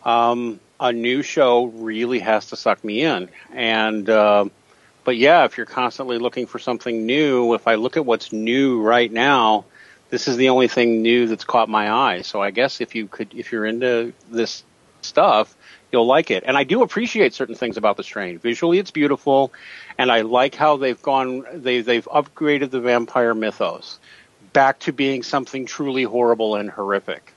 A new show really has to suck me in. And but yeah, if you're constantly looking for something new, if I look at what's new right now, this is the only thing new that's caught my eye. So I guess if you're into this stuff, you'll like it. And I do appreciate certain things about The Strain. Visually, it's beautiful, and I like how they've upgraded the vampire mythos back to being something truly horrible and horrific.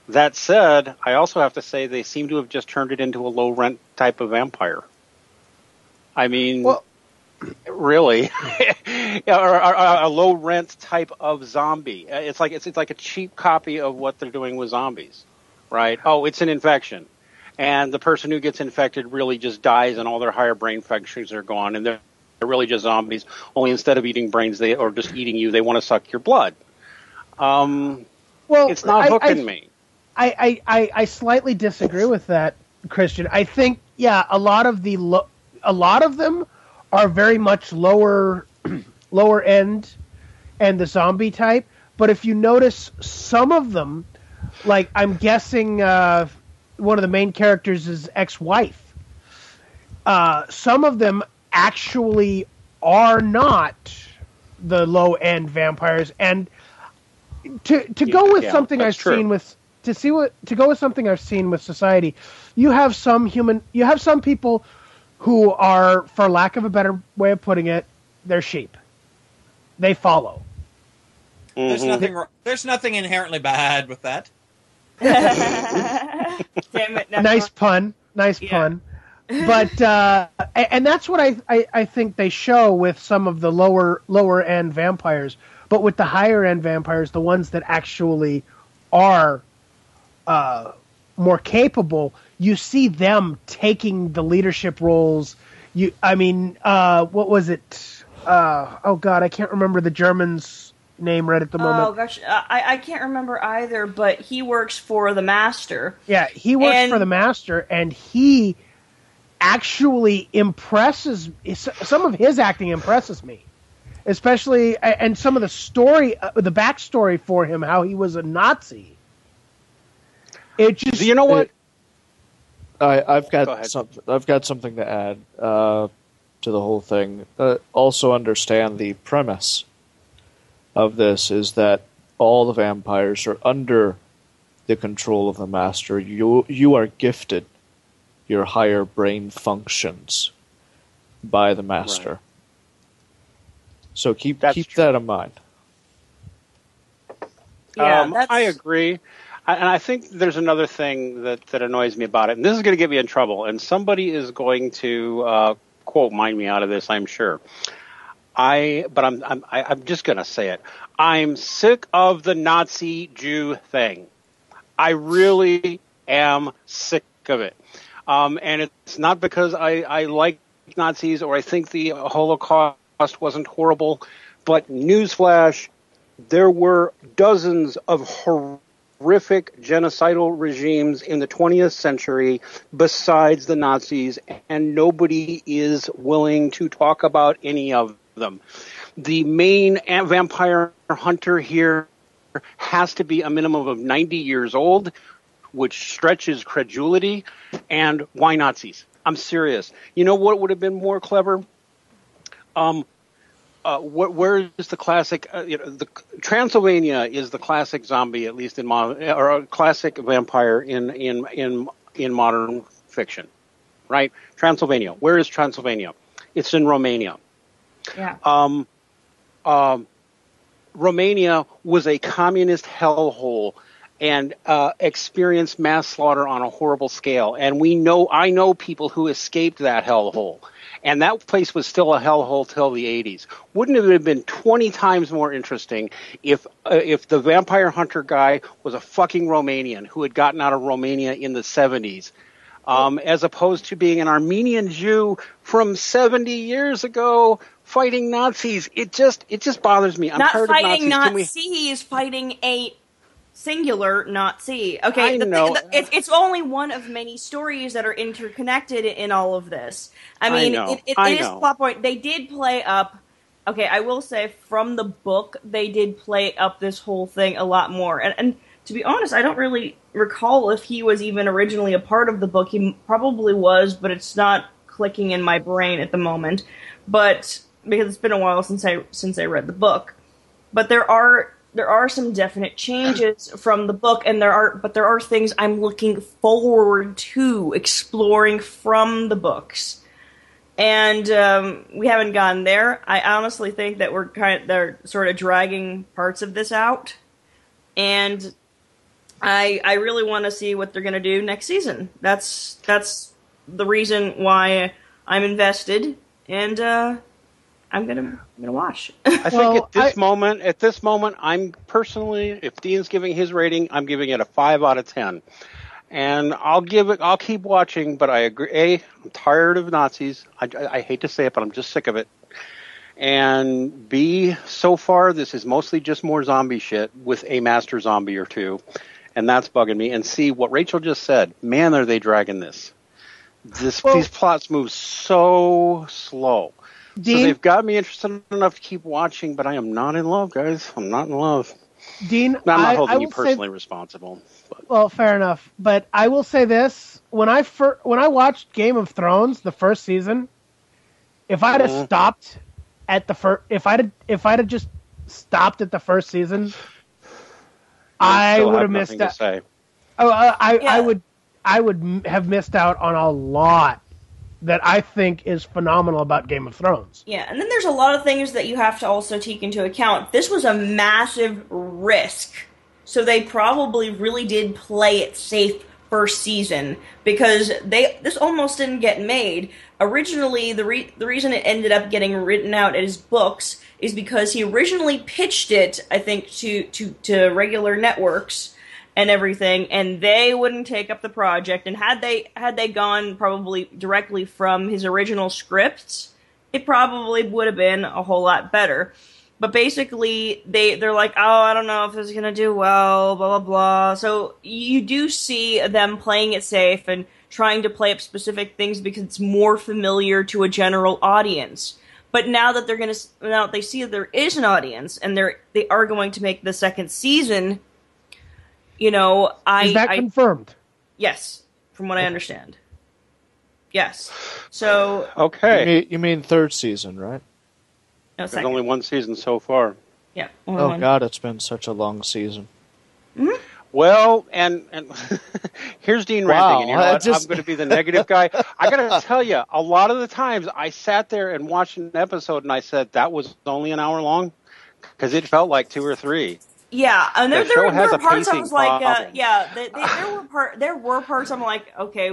That said, I also have to say they seem to have just turned it into a low-rent type of vampire. I mean, really, or a low-rent type of zombie. It's like a cheap copy of what they're doing with zombies, right? Oh, it's an infection. And the person who gets infected really just dies, and all their higher brain functions are gone, and they're really just zombies. Only instead of eating brains, or just eating you, they want to suck your blood. It's not hooking me. I slightly disagree with that, Christian. I think a lot of them are very much lower end and the zombie type. But if you notice, some of them, I'm guessing. One of the main characters is ex-wife. Some of them actually are not the low-end vampires, and to go with something I've seen with something I've seen with society, you have some people who are, for lack of a better way of putting it, they're sheep. They follow. Mm-hmm. There's nothing inherently bad with that. Damn it! Nice pun. But and that's what I think they show with some of the lower end vampires. But with the higher end vampires, the ones that actually are more capable, you see them taking the leadership roles. What was it? Oh God, I can't remember the German's name right at the moment. Oh gosh, I can't remember either. But he works for the Master. Yeah, he works for the Master, and he actually impresses. Some of his acting impresses me, especially, and some of the story, the backstory for him, how he was a Nazi. It just, you know what? I've got something. I've got something to add to the whole thing. Also, understand the premise of this is that all the vampires are under the control of the Master. You are gifted your higher brain functions by the Master. Right. So keep that in mind. Yeah, I agree. And I think there's another thing that annoys me about it, and this is going to get me in trouble, and somebody is going to quote mine me out of this, I'm sure. I'm just going to say it. I'm sick of the Nazi Jew thing. I really am sick of it. And it's not because I like Nazis or I think the Holocaust wasn't horrible, but newsflash, there were dozens of horrific genocidal regimes in the 20th century besides the Nazis, and nobody is willing to talk about any of them. The main vampire hunter here has to be a minimum of 90 years old, which stretches credulity. And why Nazis? I'm serious. You know what would have been more clever? Where is the classic? The Transylvania is the classic zombie, at least in modern, or a classic vampire in modern fiction, right? Transylvania. Where is Transylvania? It's in Romania. Yeah. Romania was a communist hellhole and experienced mass slaughter on a horrible scale. And I know people who escaped that hellhole. And that place was still a hellhole till the 80s. Wouldn't it have been 20 times more interesting if the vampire hunter guy was a fucking Romanian who had gotten out of Romania in the 70s, as opposed to being an Armenian Jew from 70 years ago fighting Nazis? It just bothers me. I'm not tired fighting of Nazis, fighting a singular Nazi. Okay, I know. It's only one of many stories that are interconnected in all of this. I mean, it is a plot point. They did play up. Okay, I will say from the book, they did play up this whole thing a lot more. And to be honest, I don't really recall if he was even originally a part of the book. He probably was, but it's not clicking in my brain at the moment. But because it's been a while since I read the book. But there are some definite changes from the book, and there are things I'm looking forward to exploring from the books. And we haven't gotten there. I honestly think that they're sort of dragging parts of this out, and I really want to see what they're going to do next season. That's the reason why I'm invested, and I'm gonna watch. I think at this moment, I'm personally, if Dean's giving his rating, I'm giving it a 5 out of 10. And I'll keep watching, but I agree. A, I'm tired of Nazis. I hate to say it, but I'm just sick of it. And B, so far, this is mostly just more zombie shit with a master zombie or two. And that's bugging me. And C, what Rachel just said, man, are they dragging this. These plots move so slow. Dean? So they've got me interested enough to keep watching, but I am not in love, guys. I'm not in love. Dean, I'm not holding you personally responsible. But. Well, fair enough. But I will say this: when I watched Game of Thrones, the first season, if I'd have stopped at the if I'd have just stopped at the first season, I would have missed out. I would have missed out on a lot that I think is phenomenal about Game of Thrones. Yeah, and then there's a lot of things that you have to also take into account. This was a massive risk, so they probably really did play it safe first season, because this almost didn't get made. Originally, the reason it ended up getting written out as books is because he originally pitched it, I think, to regular networks and everything, and they wouldn't take up the project. And had they gone probably directly from his original scripts, it probably would have been a whole lot better. But basically, they're like, oh, I don't know if this is gonna do well, blah blah blah. So you do see them playing it safe and trying to play up specific things because it's more familiar to a general audience. But now that they see that there is an audience and they are going to make the second season, is that confirmed? Yes, from what I understand. Yes. So okay, you mean third season, right? No, there's only one season so far. Yeah. Oh God, it's been such a long season. Mm-hmm. Well, and here's Dean ranting, and you know what? I'm going to be the negative guy. I got to tell you, a lot of the times I sat there and watched an episode, and I said that was only an hour long because it felt like 2 or 3. Yeah, and there were parts I was like, there were parts I'm like, okay.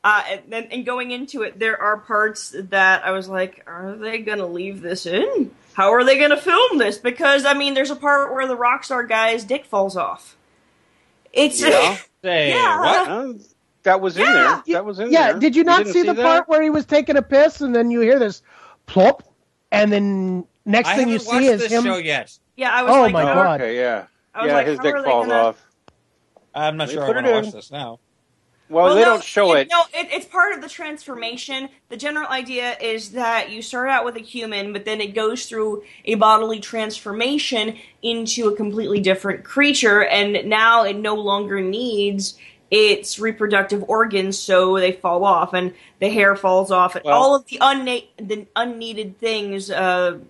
And going into it, there are parts that I was like, are they going to leave this in? How are they going to film this? Because, I mean, there's a part where the Rockstar guy's dick falls off. It's... Yeah. What? That was in there. That was in there. Yeah, did you not see the part where he was taking a piss and then you hear this plop, and then next thing you see is him... I haven't watched this show yet. Yeah, I was my God. Okay, yeah. I was like, his dick falls off. I'm not sure I want to watch this now. Well, they don't show it. No, it's part of the transformation. The general idea is that you start out with a human, but then it goes through a bodily transformation into a completely different creature, and now it no longer needs its reproductive organs, so they fall off, and the hair falls off, and all of the unneeded things, that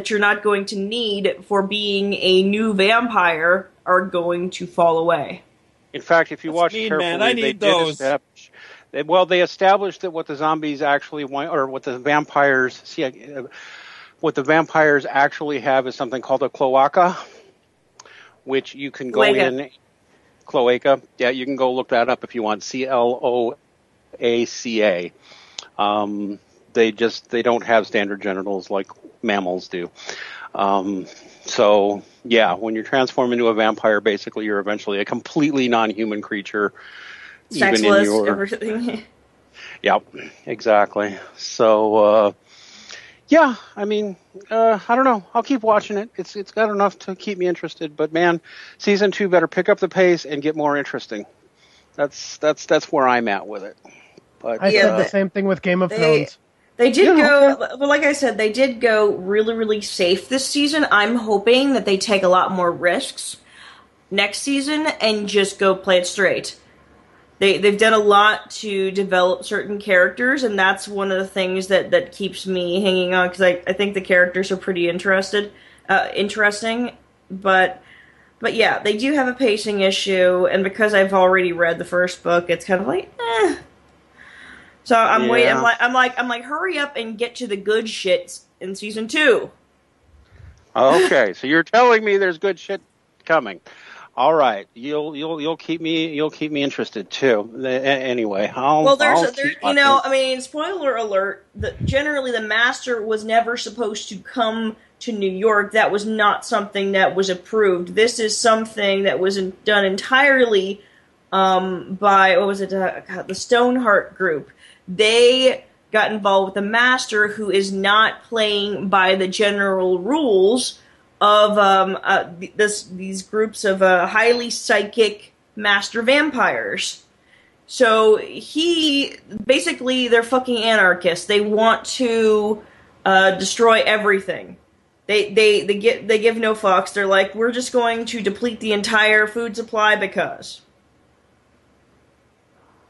you're not going to need for being a new vampire are going to fall away. In fact, if you watch carefully, man. I need those. They established that what the zombies actually want, or what the vampires actually have is something called a cloaca, which you can go in. Cloaca. Yeah, you can go look that up if you want. CLOACA. They don't have standard genitals like mammals do. So, yeah, when you're transformed into a vampire, basically you're eventually a completely non-human creature. Sexless, everything. Yep, exactly. So, yeah, I mean, I don't know. I'll keep watching it. It's got enough to keep me interested. But, man, Season 2 better pick up the pace and get more interesting. That's where I'm at with it. But I said the same thing with Game of Thrones. They did well, like I said, they did go really, really safe this season. I'm hoping that they take a lot more risks next season and just go play it straight. They've done a lot to develop certain characters, and that's one of the things that keeps me hanging on, because I think the characters are pretty interesting. But yeah, they do have a pacing issue, and because I've already read the first book, it's kind of like, eh. So I'm waiting. I'm like, hurry up and get to the good shit in Season 2. Okay, so you're telling me there's good shit coming. All right, you'll keep me interested too. Anyway, spoiler alert. Generally, the Master was never supposed to come to New York. That was not something that was approved. This is something that was done entirely by the Stoneheart group. They got involved with the Master, who is not playing by the general rules of these groups of highly psychic master vampires. So they're fucking anarchists. They want to destroy everything. They give no fucks. They're like, we're just going to deplete the entire food supply because.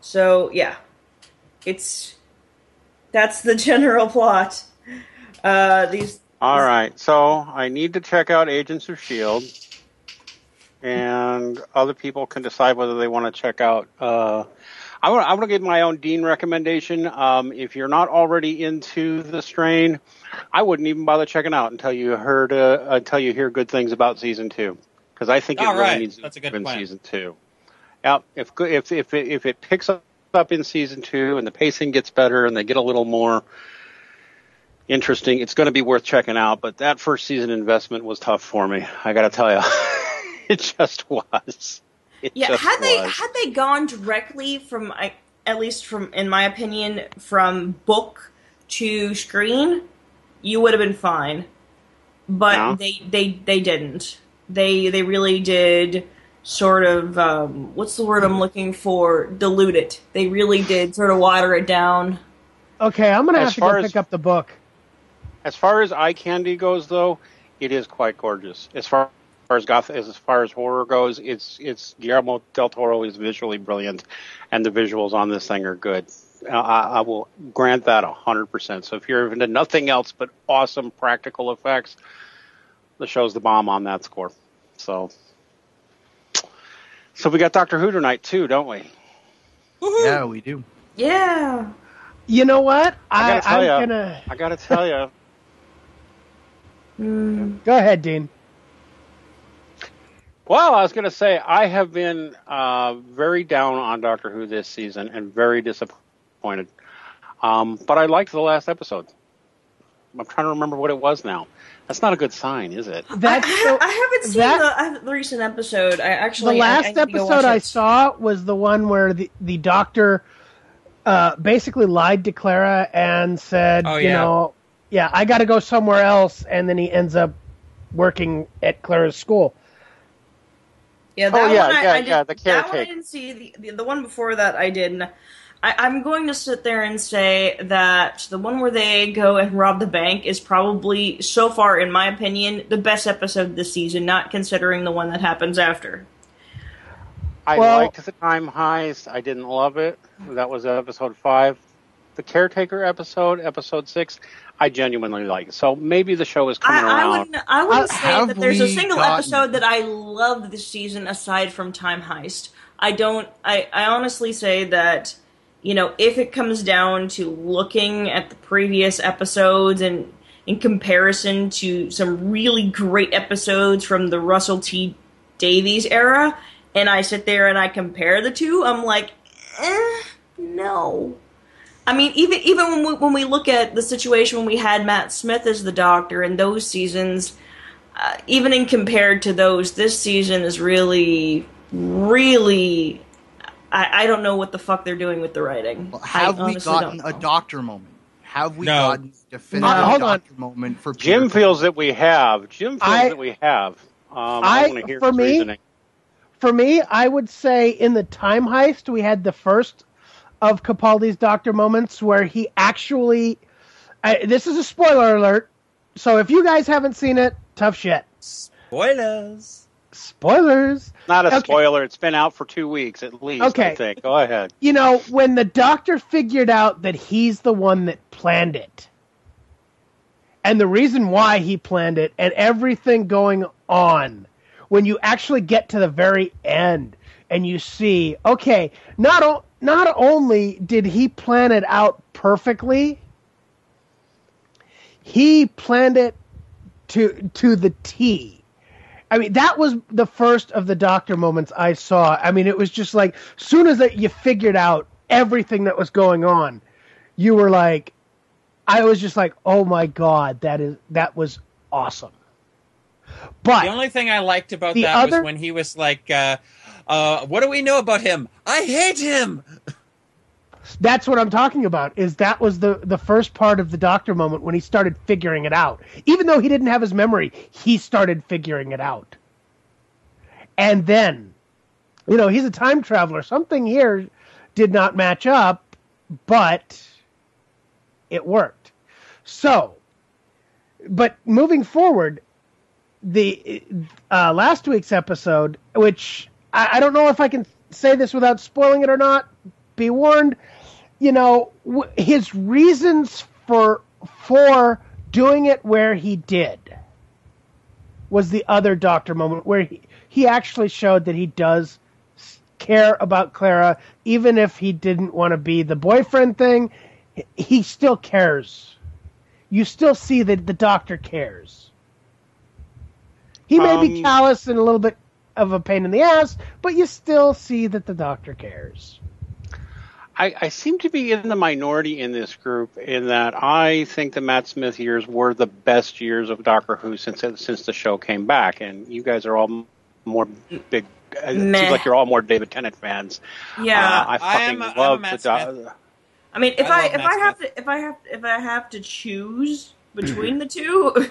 So yeah. That's the general plot. All right, so I need to check out Agents of S.H.I.E.L.D. and other people can decide whether they want to check out. I'm going to give my own Dean recommendation. If you're not already into the strain, I wouldn't even bother checking out until you hear good things about Season 2, because I think it really needs to be in Season 2. Yeah, if it picks up in season 2 and the pacing gets better and they get a little more interesting, it's going to be worth checking out. But that first season investment was tough for me. I got to tell you, it just was. Had they gone directly from, at least from, in my opinion, from book to screen, you would have been fine. But they didn't. They really did sort of what's the word I'm looking for? Dilute it. They really did sort of water it down. Okay, I'm gonna have to go pick up the book. As far as eye candy goes, though, it is quite gorgeous. As far as horror goes, it's Guillermo del Toro is visually brilliant, and the visuals on this thing are good. I will grant that 100%. So if you're into nothing else but awesome practical effects, the show's the bomb on that score. So we got Doctor Who tonight too, don't we? Woo-hoo. Yeah, we do. Yeah. You know what? I gotta tell you. Go ahead, Dean. Well, I was going to say, I have been very down on Doctor Who this season and very disappointed. But I liked the last episode. I'm trying to remember what it was now. That's not a good sign, is it? I haven't seen the recent episode. The last episode I saw was the one where the doctor basically lied to Clara and said, I got to go somewhere else, and then he ends up working at Clara's school. Yeah, the caretaker. That one I didn't see. The one before that I did. I'm going to sit there and say that the one where they go and rob the bank is probably, so far, in my opinion, the best episode this season, not considering the one that happens after. I liked the time heist. I didn't love it. That was episode 5. The caretaker episode 6, I genuinely like. So maybe the show is coming around. I wouldn't say that there's a single episode that I loved this season aside from Time Heist. I honestly say that, if it comes down to looking at the previous episodes and in comparison to some really great episodes from the Russell T. Davies era, and I sit there and I compare the two, I'm like, no. I mean, even when we look at the situation when we had Matt Smith as the Doctor in those seasons, even in compared to those, this season is really, really. I don't know what the fuck they're doing with the writing. Well, have we gotten a Doctor moment? Have we gotten a definitive Doctor moment for Peter? Jim feels that we have. I want to hear his reasoning. For me, I would say in the Time Heist, we had the first of Capaldi's Doctor moments where he actually... this is a spoiler alert, so if you guys haven't seen it, tough shit. Spoilers. Not a spoiler. It's been out for 2 weeks at least, I think. Go ahead. When the Doctor figured out that he's the one that planned it, and the reason why he planned it, and everything going on, when you actually get to the very end, and you see, okay, not only did he plan it out perfectly, he planned it to the T. I mean, that was the first of the Doctor moments I saw. I mean, it was just like, soon as you figured out everything that was going on, you were like, I was just like, oh my God, that was awesome. But the only thing I liked about that was when he was like, what do we know about him? I hate him! That's what I'm talking about, is that was the first part of the Doctor moment when he started figuring it out. Even though he didn't have his memory, he started figuring it out. And then, he's a time traveler. Something here did not match up, but it worked. So, but moving forward, the last week's episode, which I don't know if I can say this without spoiling it or not, be warned, his reasons for doing it where he did was the other Doctor moment where he actually showed that he does care about Clara, even if he didn't want to be the boyfriend thing, he still cares. You still see that the Doctor cares. He may be callous and a little bit of a pain in the ass, but you still see that the Doctor cares. I seem to be in the minority in this group in that I think the Matt Smith years were the best years of Doctor Who since the show came back, and you guys are all more big. It seems like you're all more David Tennant fans. Yeah, I fucking love the Doctor. I mean, if I have to choose between the two,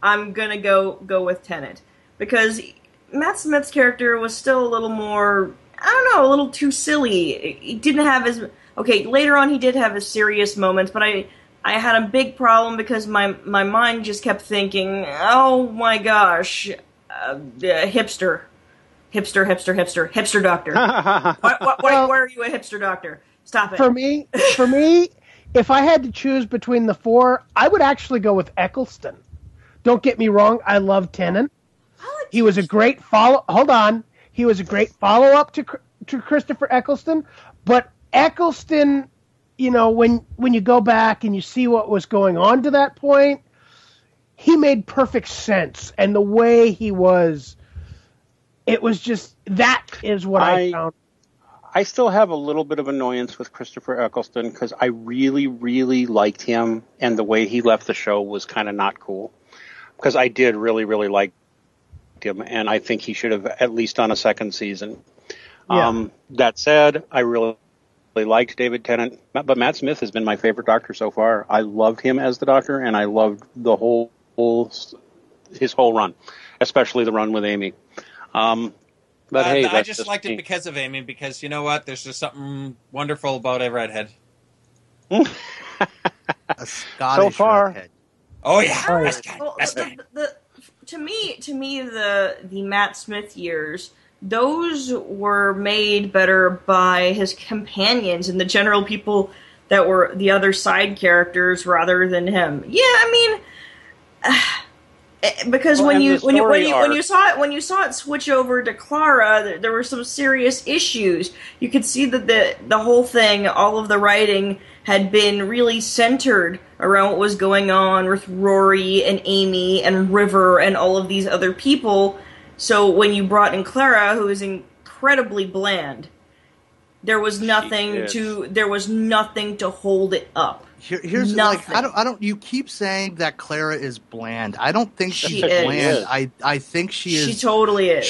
I'm gonna go with Tennant because Matt Smith's character was still a little more. I don't know, a little too silly. He didn't have his... Okay, later on he did have his serious moments, but I had a big problem because my mind just kept thinking, oh my gosh, hipster doctor. Why are you a hipster doctor? Stop it. For me, if I had to choose between the four, I would actually go with Eccleston. Don't get me wrong, I love Tennant. He was a great follow... Hold on. He was a great follow-up to Christopher Eccleston, but Eccleston, you know, when you go back and you see what was going on to that point, he made perfect sense, and the way he was, it was just, that is what I found. I still have a little bit of annoyance with Christopher Eccleston because I really, really liked him, and the way he left the show was kind of not cool, because I did really, really like him, and I think he should have at least done a second season. Yeah. That said, I really liked David Tennant, but Matt Smith has been my favorite Doctor so far. I loved him as the Doctor, and I loved his whole run, especially the run with Amy. But hey, I just liked it because of Amy, because you know what? There's just something wonderful about a redhead. A Scottish redhead. Oh yeah, To me, the Matt Smith years, those were made better by his companions and the general people that were the other side characters rather than him. Yeah, I mean, because when you saw it switch over to Clara, there were some serious issues. You could see that the whole thing, all of the writing, had been really centered around what was going on with Rory and Amy and River and all of these other people. So when you brought in Clara, who is incredibly bland, there was nothing to hold it up. Here's nothing. Like I don't. You keep saying that Clara is bland. I don't think she's bland. I think she is. She totally is.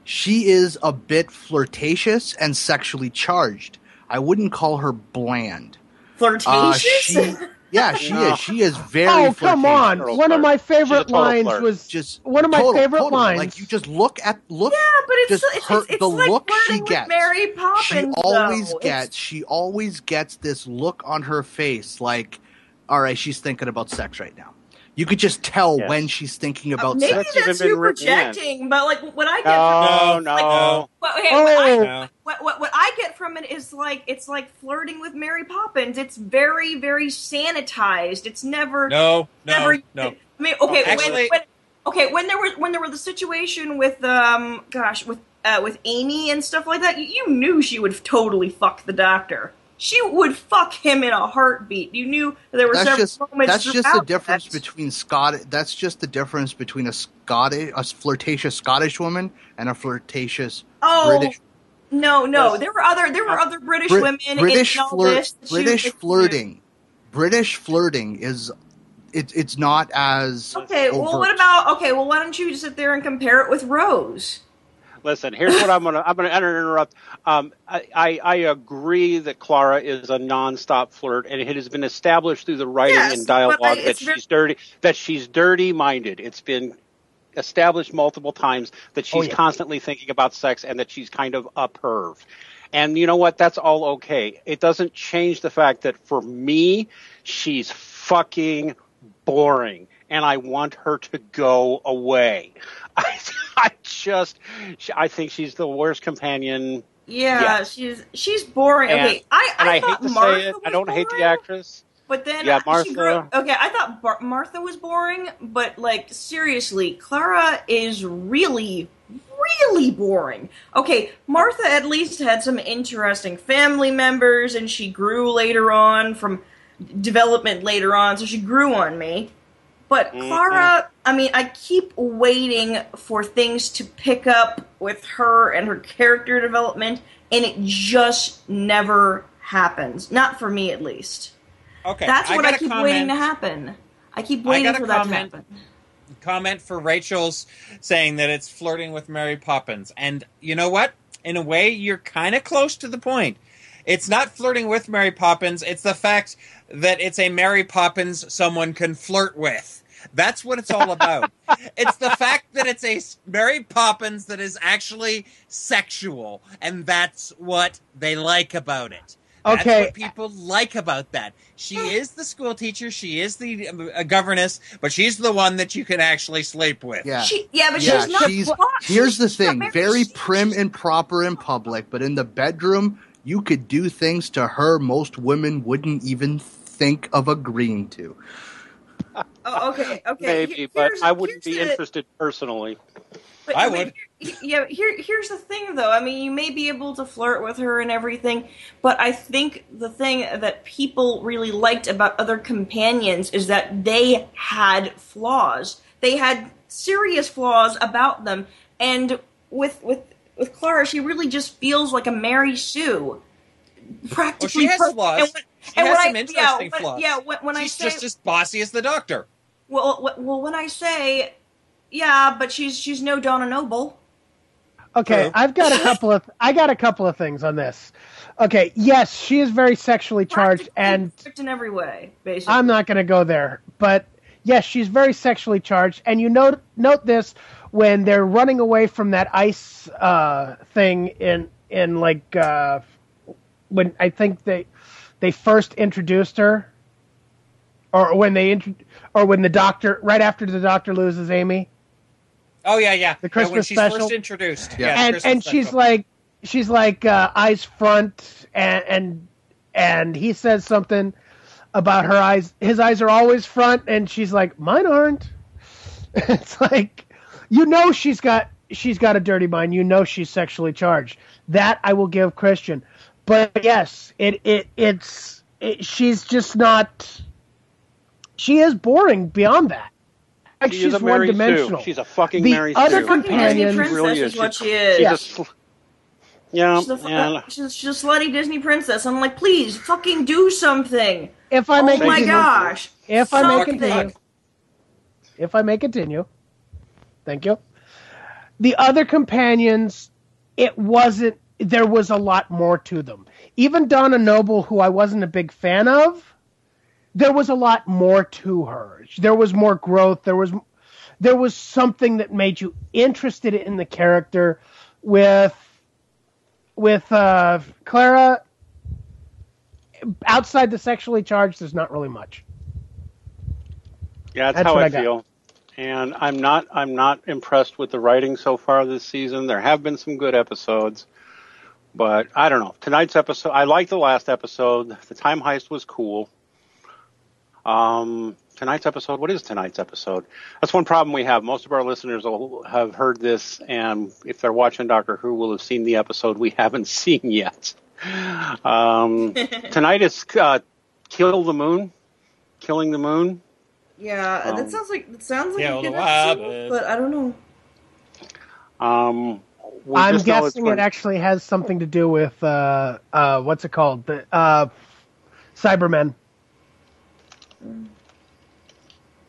She is a bit flirtatious and sexually charged. I wouldn't call her bland. Flirtatious? She is. She is very flirtatious. Oh, come on. One of my favorite lines was just one of my favorite lines. Like, you just look. Yeah, but it's the like look she with gets. Mary Poppins, she always gets this look on her face like, all right, she's thinking about sex right now. You could just tell when she's thinking about maybe sex. Maybe that's you projecting, but like what I get what I get from it is like it's like flirting with Mary Poppins. It's very, very sanitized. It's never No. I mean, okay, actually, when there were the situation with with Amy and stuff like that, you knew she would totally fuck the Doctor. She would fuck him in a heartbeat. You knew there were several moments. That's just the difference between That's just the difference between a flirtatious Scottish woman and a flirtatious British. No. There were other British women. British flirting. British flirting is. It's not as okay. overt. Well, what about why don't you sit there and compare it with Rose? Listen, here's what I'm gonna interrupt. I agree that Clara is a nonstop flirt, and it has been established through the writing and dialogue that she's dirty-minded. It's been established multiple times that she's constantly thinking about sex and that she's kind of a perv. And you know what? That's all okay. It doesn't change the fact that for me, she's fucking boring, and I want her to go away. I think she's the worst companion. Yeah, she's boring. Okay, I hate to Martha say it. I don't hate the actress. But then Martha. I thought Martha was boring, but like seriously, Clara is really, really boring. Okay, Martha at least had some interesting family members, and she grew later on from development later on, so she grew on me. But Clara, I mean, I keep waiting for things to pick up with her and her character development, and it just never happens. Not for me, at least. Okay, that's what I keep waiting to happen. I keep waiting for that to happen. Comment for Rachel's saying that it's flirting with Mary Poppins, and you know what? In a way, you're kind of close to the point. It's not flirting with Mary Poppins. It's the fact that it's a Mary Poppins someone can flirt with. That's what it's all about. It's the fact that it's a Mary Poppins that is actually sexual, and that's what they like about it. That's what people like about that. She is the school teacher. She is the governess, but she's the one that you can actually sleep with. Yeah, she's not. Here's the thing: very prim and proper in public, but in the bedroom, you could do things to her most women wouldn't even think of agreeing to. Okay. Maybe, but I wouldn't be interested personally. But, I would. Here's the thing, though. I mean, you may be able to flirt with her and everything, but I think the thing that people really liked about other companions is that they had flaws. They had serious flaws about them, and with Clara, she really just feels like a Mary Sue. Practically, she has flaws. She has some interesting flaws. When she's just as bossy as the Doctor. Well, when I say, yeah, but she's no Donna Noble. Okay, I got a couple of things on this. Okay, yes, she is very sexually charged and in every way, basically. I'm not going to go there, but yes, she's very sexually charged, and you note this when they're running away from that ice thing in like when I think they first introduced her, or when the Doctor, right after the Doctor loses Amy. Oh yeah. The Christmas when she's special. first introduced. Yeah, and she's like eyes front, and he says something about her eyes. His eyes are always front, and she's like, mine aren't. It's like, she's got a dirty mind. She's sexually charged. That I will give Christian. But yes, she's just not. She is boring beyond that. Like she's one-dimensional. She's a fucking Mary Sue. The other companions, Disney princess is what she is. She's a slutty Disney princess. I'm like, please, fucking do something. If I may continue, thank you. The other companions, there was a lot more to them. Even Donna Noble, who I wasn't a big fan of, there was a lot more to her. There was more growth. There was something that made you interested in the character. With Clara, outside the sexually charged, there's not really much. Yeah, that's how I feel. And I'm not impressed with the writing so far this season. There have been some good episodes, but I don't know. Tonight's episode, I liked the last episode. The time heist was cool. Tonight's episode, what is tonight's episode? That's one problem we have. Most of our listeners will have heard this, and if they're watching Doctor Who, will have seen the episode we haven't seen yet. Tonight is Killing the Moon. Yeah, that sounds like a good episode, but I don't know. I'm guessing it actually has something to do with what's it called? The Cybermen.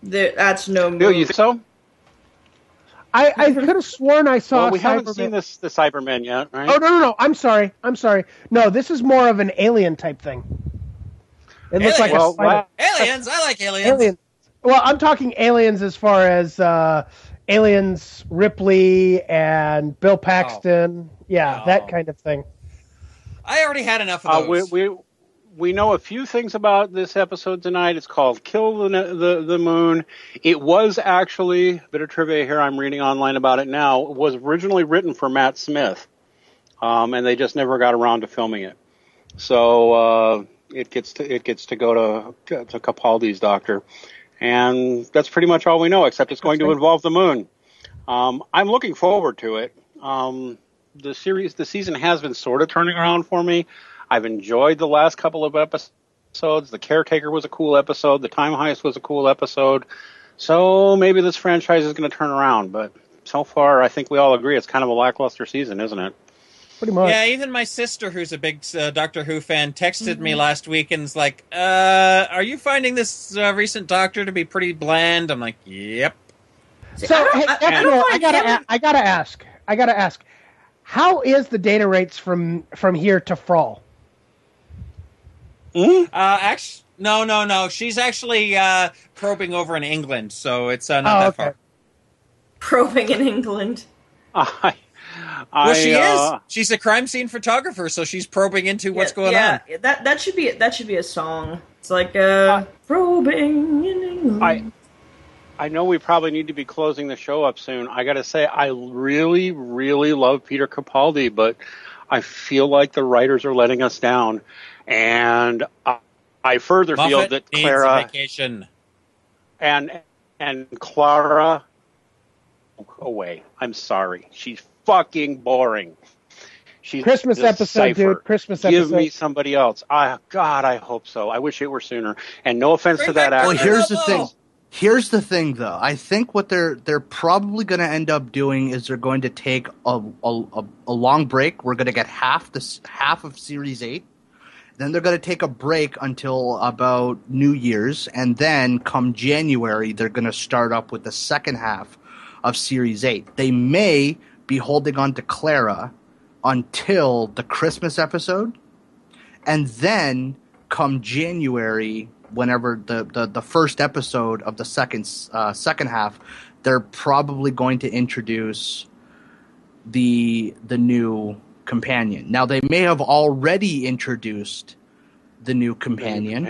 That's no move. Bill, you think so? I could have sworn I saw. Well, we haven't Cybermen. seen the Cybermen yet, right? Oh no! I'm sorry. No, this is more of an alien type thing. It looks like a spider. Aliens. I like aliens. Well, I'm talking aliens as far as Aliens Ripley and Bill Paxton. That kind of thing. I already had enough of those. We know a few things about this episode tonight. It's called Kill the Moon. It was actually, a bit of trivia here, I'm reading online about it now, it was originally written for Matt Smith, and they just never got around to filming it. So it gets to go to Capaldi's Doctor. And that's pretty much all we know, except it's going to involve the moon. I'm looking forward to it. The season has been sort of turning around for me. I've enjoyed the last couple of episodes. The Caretaker was a cool episode. The Time Heist was a cool episode. So maybe this franchise is going to turn around, but so far I think we all agree it's kind of a lackluster season, isn't it? Pretty much. Yeah, even my sister, who's a big Doctor Who fan, texted me last week and is like, are you finding this recent Doctor to be pretty bland? I'm like, yep. So, I gotta ask, how is the data rates from here to Frall? Actually, no. She's actually probing over in England, so it's not that far. Probing in England. She is. She's a crime scene photographer, so she's probing into what's going on. Yeah, that should be a song. It's like probing in England. I know we probably need to be closing the show up soon. I got to say, I really, really love Peter Capaldi, but I feel like the writers are letting us down, and I further feel that Clara and Clara away. I'm sorry, she's fucking boring. She's Christmas episode, dude. Christmas episode. Give me somebody else. God, I hope so. I wish it were sooner. And no offense to that actor. Well, here's the thing, though. I think what they're probably going to end up doing is they're going to take a long break. We're going to get half of Series 8. Then they're going to take a break until about New Year's, and then come January, they're going to start up with the second half of Series 8. They may be holding on to Clara until the Christmas episode, and then come January, whenever the first episode of the second half, they're probably going to introduce the new companion. Now, they may have already introduced the new companion.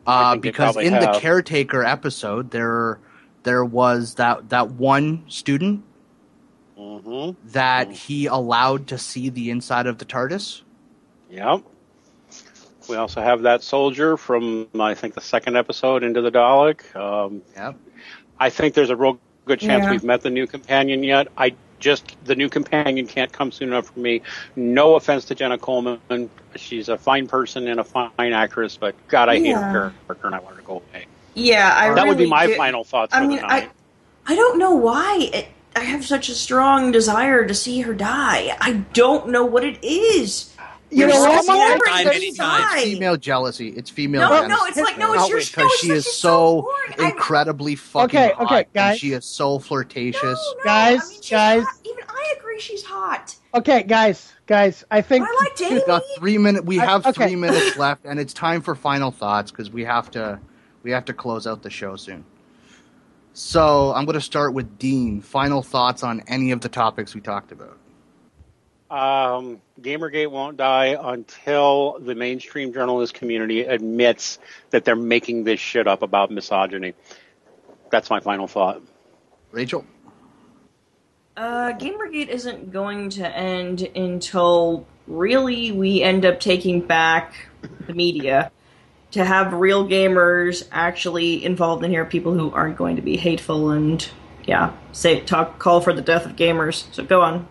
Because in the Caretaker episode, there was that one student that he allowed to see the inside of the TARDIS. Yep. We also have that soldier from, I think, the second episode, Into the Dalek. Yep. I think there's a real good chance we've met the new companion yet. The new companion can't come soon enough for me. No offense to Jenna Coleman. She's a fine person and a fine actress, but God, I hate her character and I want her to go away. Yeah, that would be my final thoughts for the night. I don't know why I have such a strong desire to see her die. I don't know what it is. You know what? It's female jealousy. It's female jealousy. No, it's like, no, it's your because she is so incredibly fucking hot. Guys. And she is so flirtatious. No, guys. Even I agree she's hot. Okay, guys, I think I like Jamie. We've got 3 minutes. We have 3 minutes left, and it's time for final thoughts because we have to close out the show soon. So I'm going to start with Dean. Final thoughts on any of the topics we talked about. GamerGate won't die until the mainstream journalist community admits that they're making this shit up about misogyny. That's my final thought. Rachel? GamerGate isn't going to end until really we end up taking back the media to have real gamers actually involved in here, people who aren't going to be hateful and call for the death of gamers. So go on.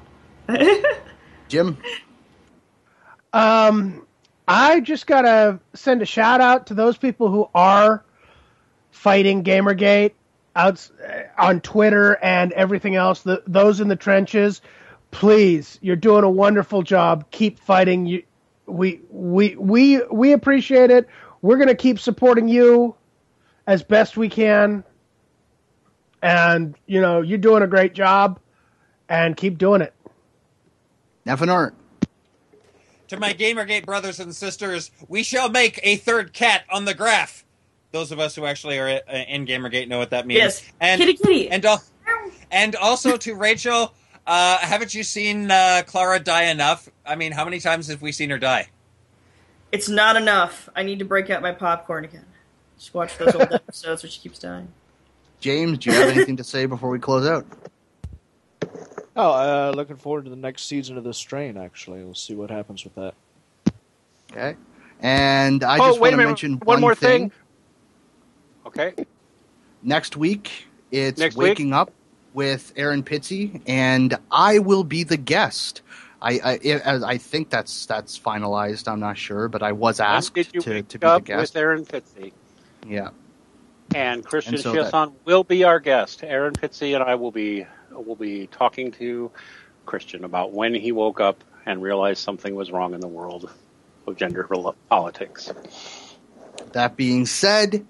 Jim? I just gotta send a shout out to those people who are fighting GamerGate out on Twitter and everything else. Those in the trenches, please, you're doing a wonderful job. Keep fighting. We appreciate it. We're gonna keep supporting you as best we can, and you're doing a great job, and keep doing it. Nefanort. To my GamerGate brothers and sisters, we shall make a third cat on the graph. Those of us who actually are in GamerGate know what that means. Yes, and, kitty. And also to Rachel, haven't you seen Clara die enough? I mean, how many times have we seen her die? It's not enough. I need to break out my popcorn again. Just watch those old episodes where she keeps dying. James, do you have anything to say before we close out? Oh, looking forward to the next season of The Strain, actually. We'll see what happens with that. Okay. And I just want to mention one more thing. Okay. Next week, it's Waking Up with Aaron Pitsy, and I will be the guest. I think that's finalized. I'm not sure, but I was asked to be the guest. With Aaron Pitsy. Yeah. And Christian Chiasson will be our guest. Aaron Pitsy and I will be talking to Christian about when he woke up and realized something was wrong in the world of gender politics. That being said,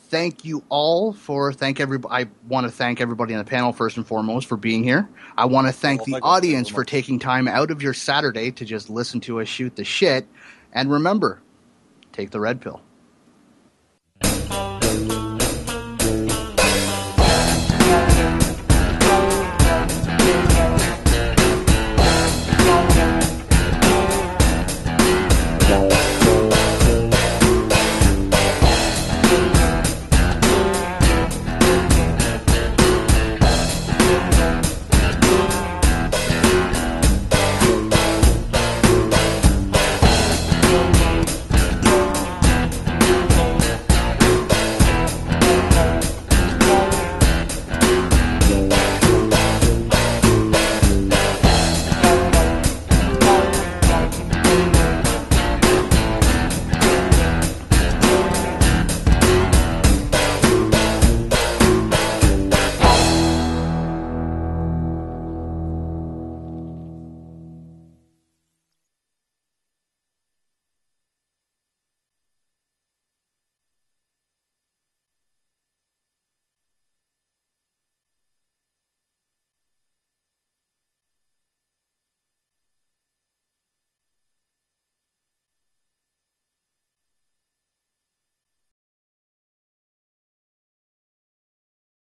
thank you all I want to thank everybody on the panel first and foremost for being here. I want to thank the audience for taking time out of your Saturday to just listen to us shoot the shit. And remember, take the red pill.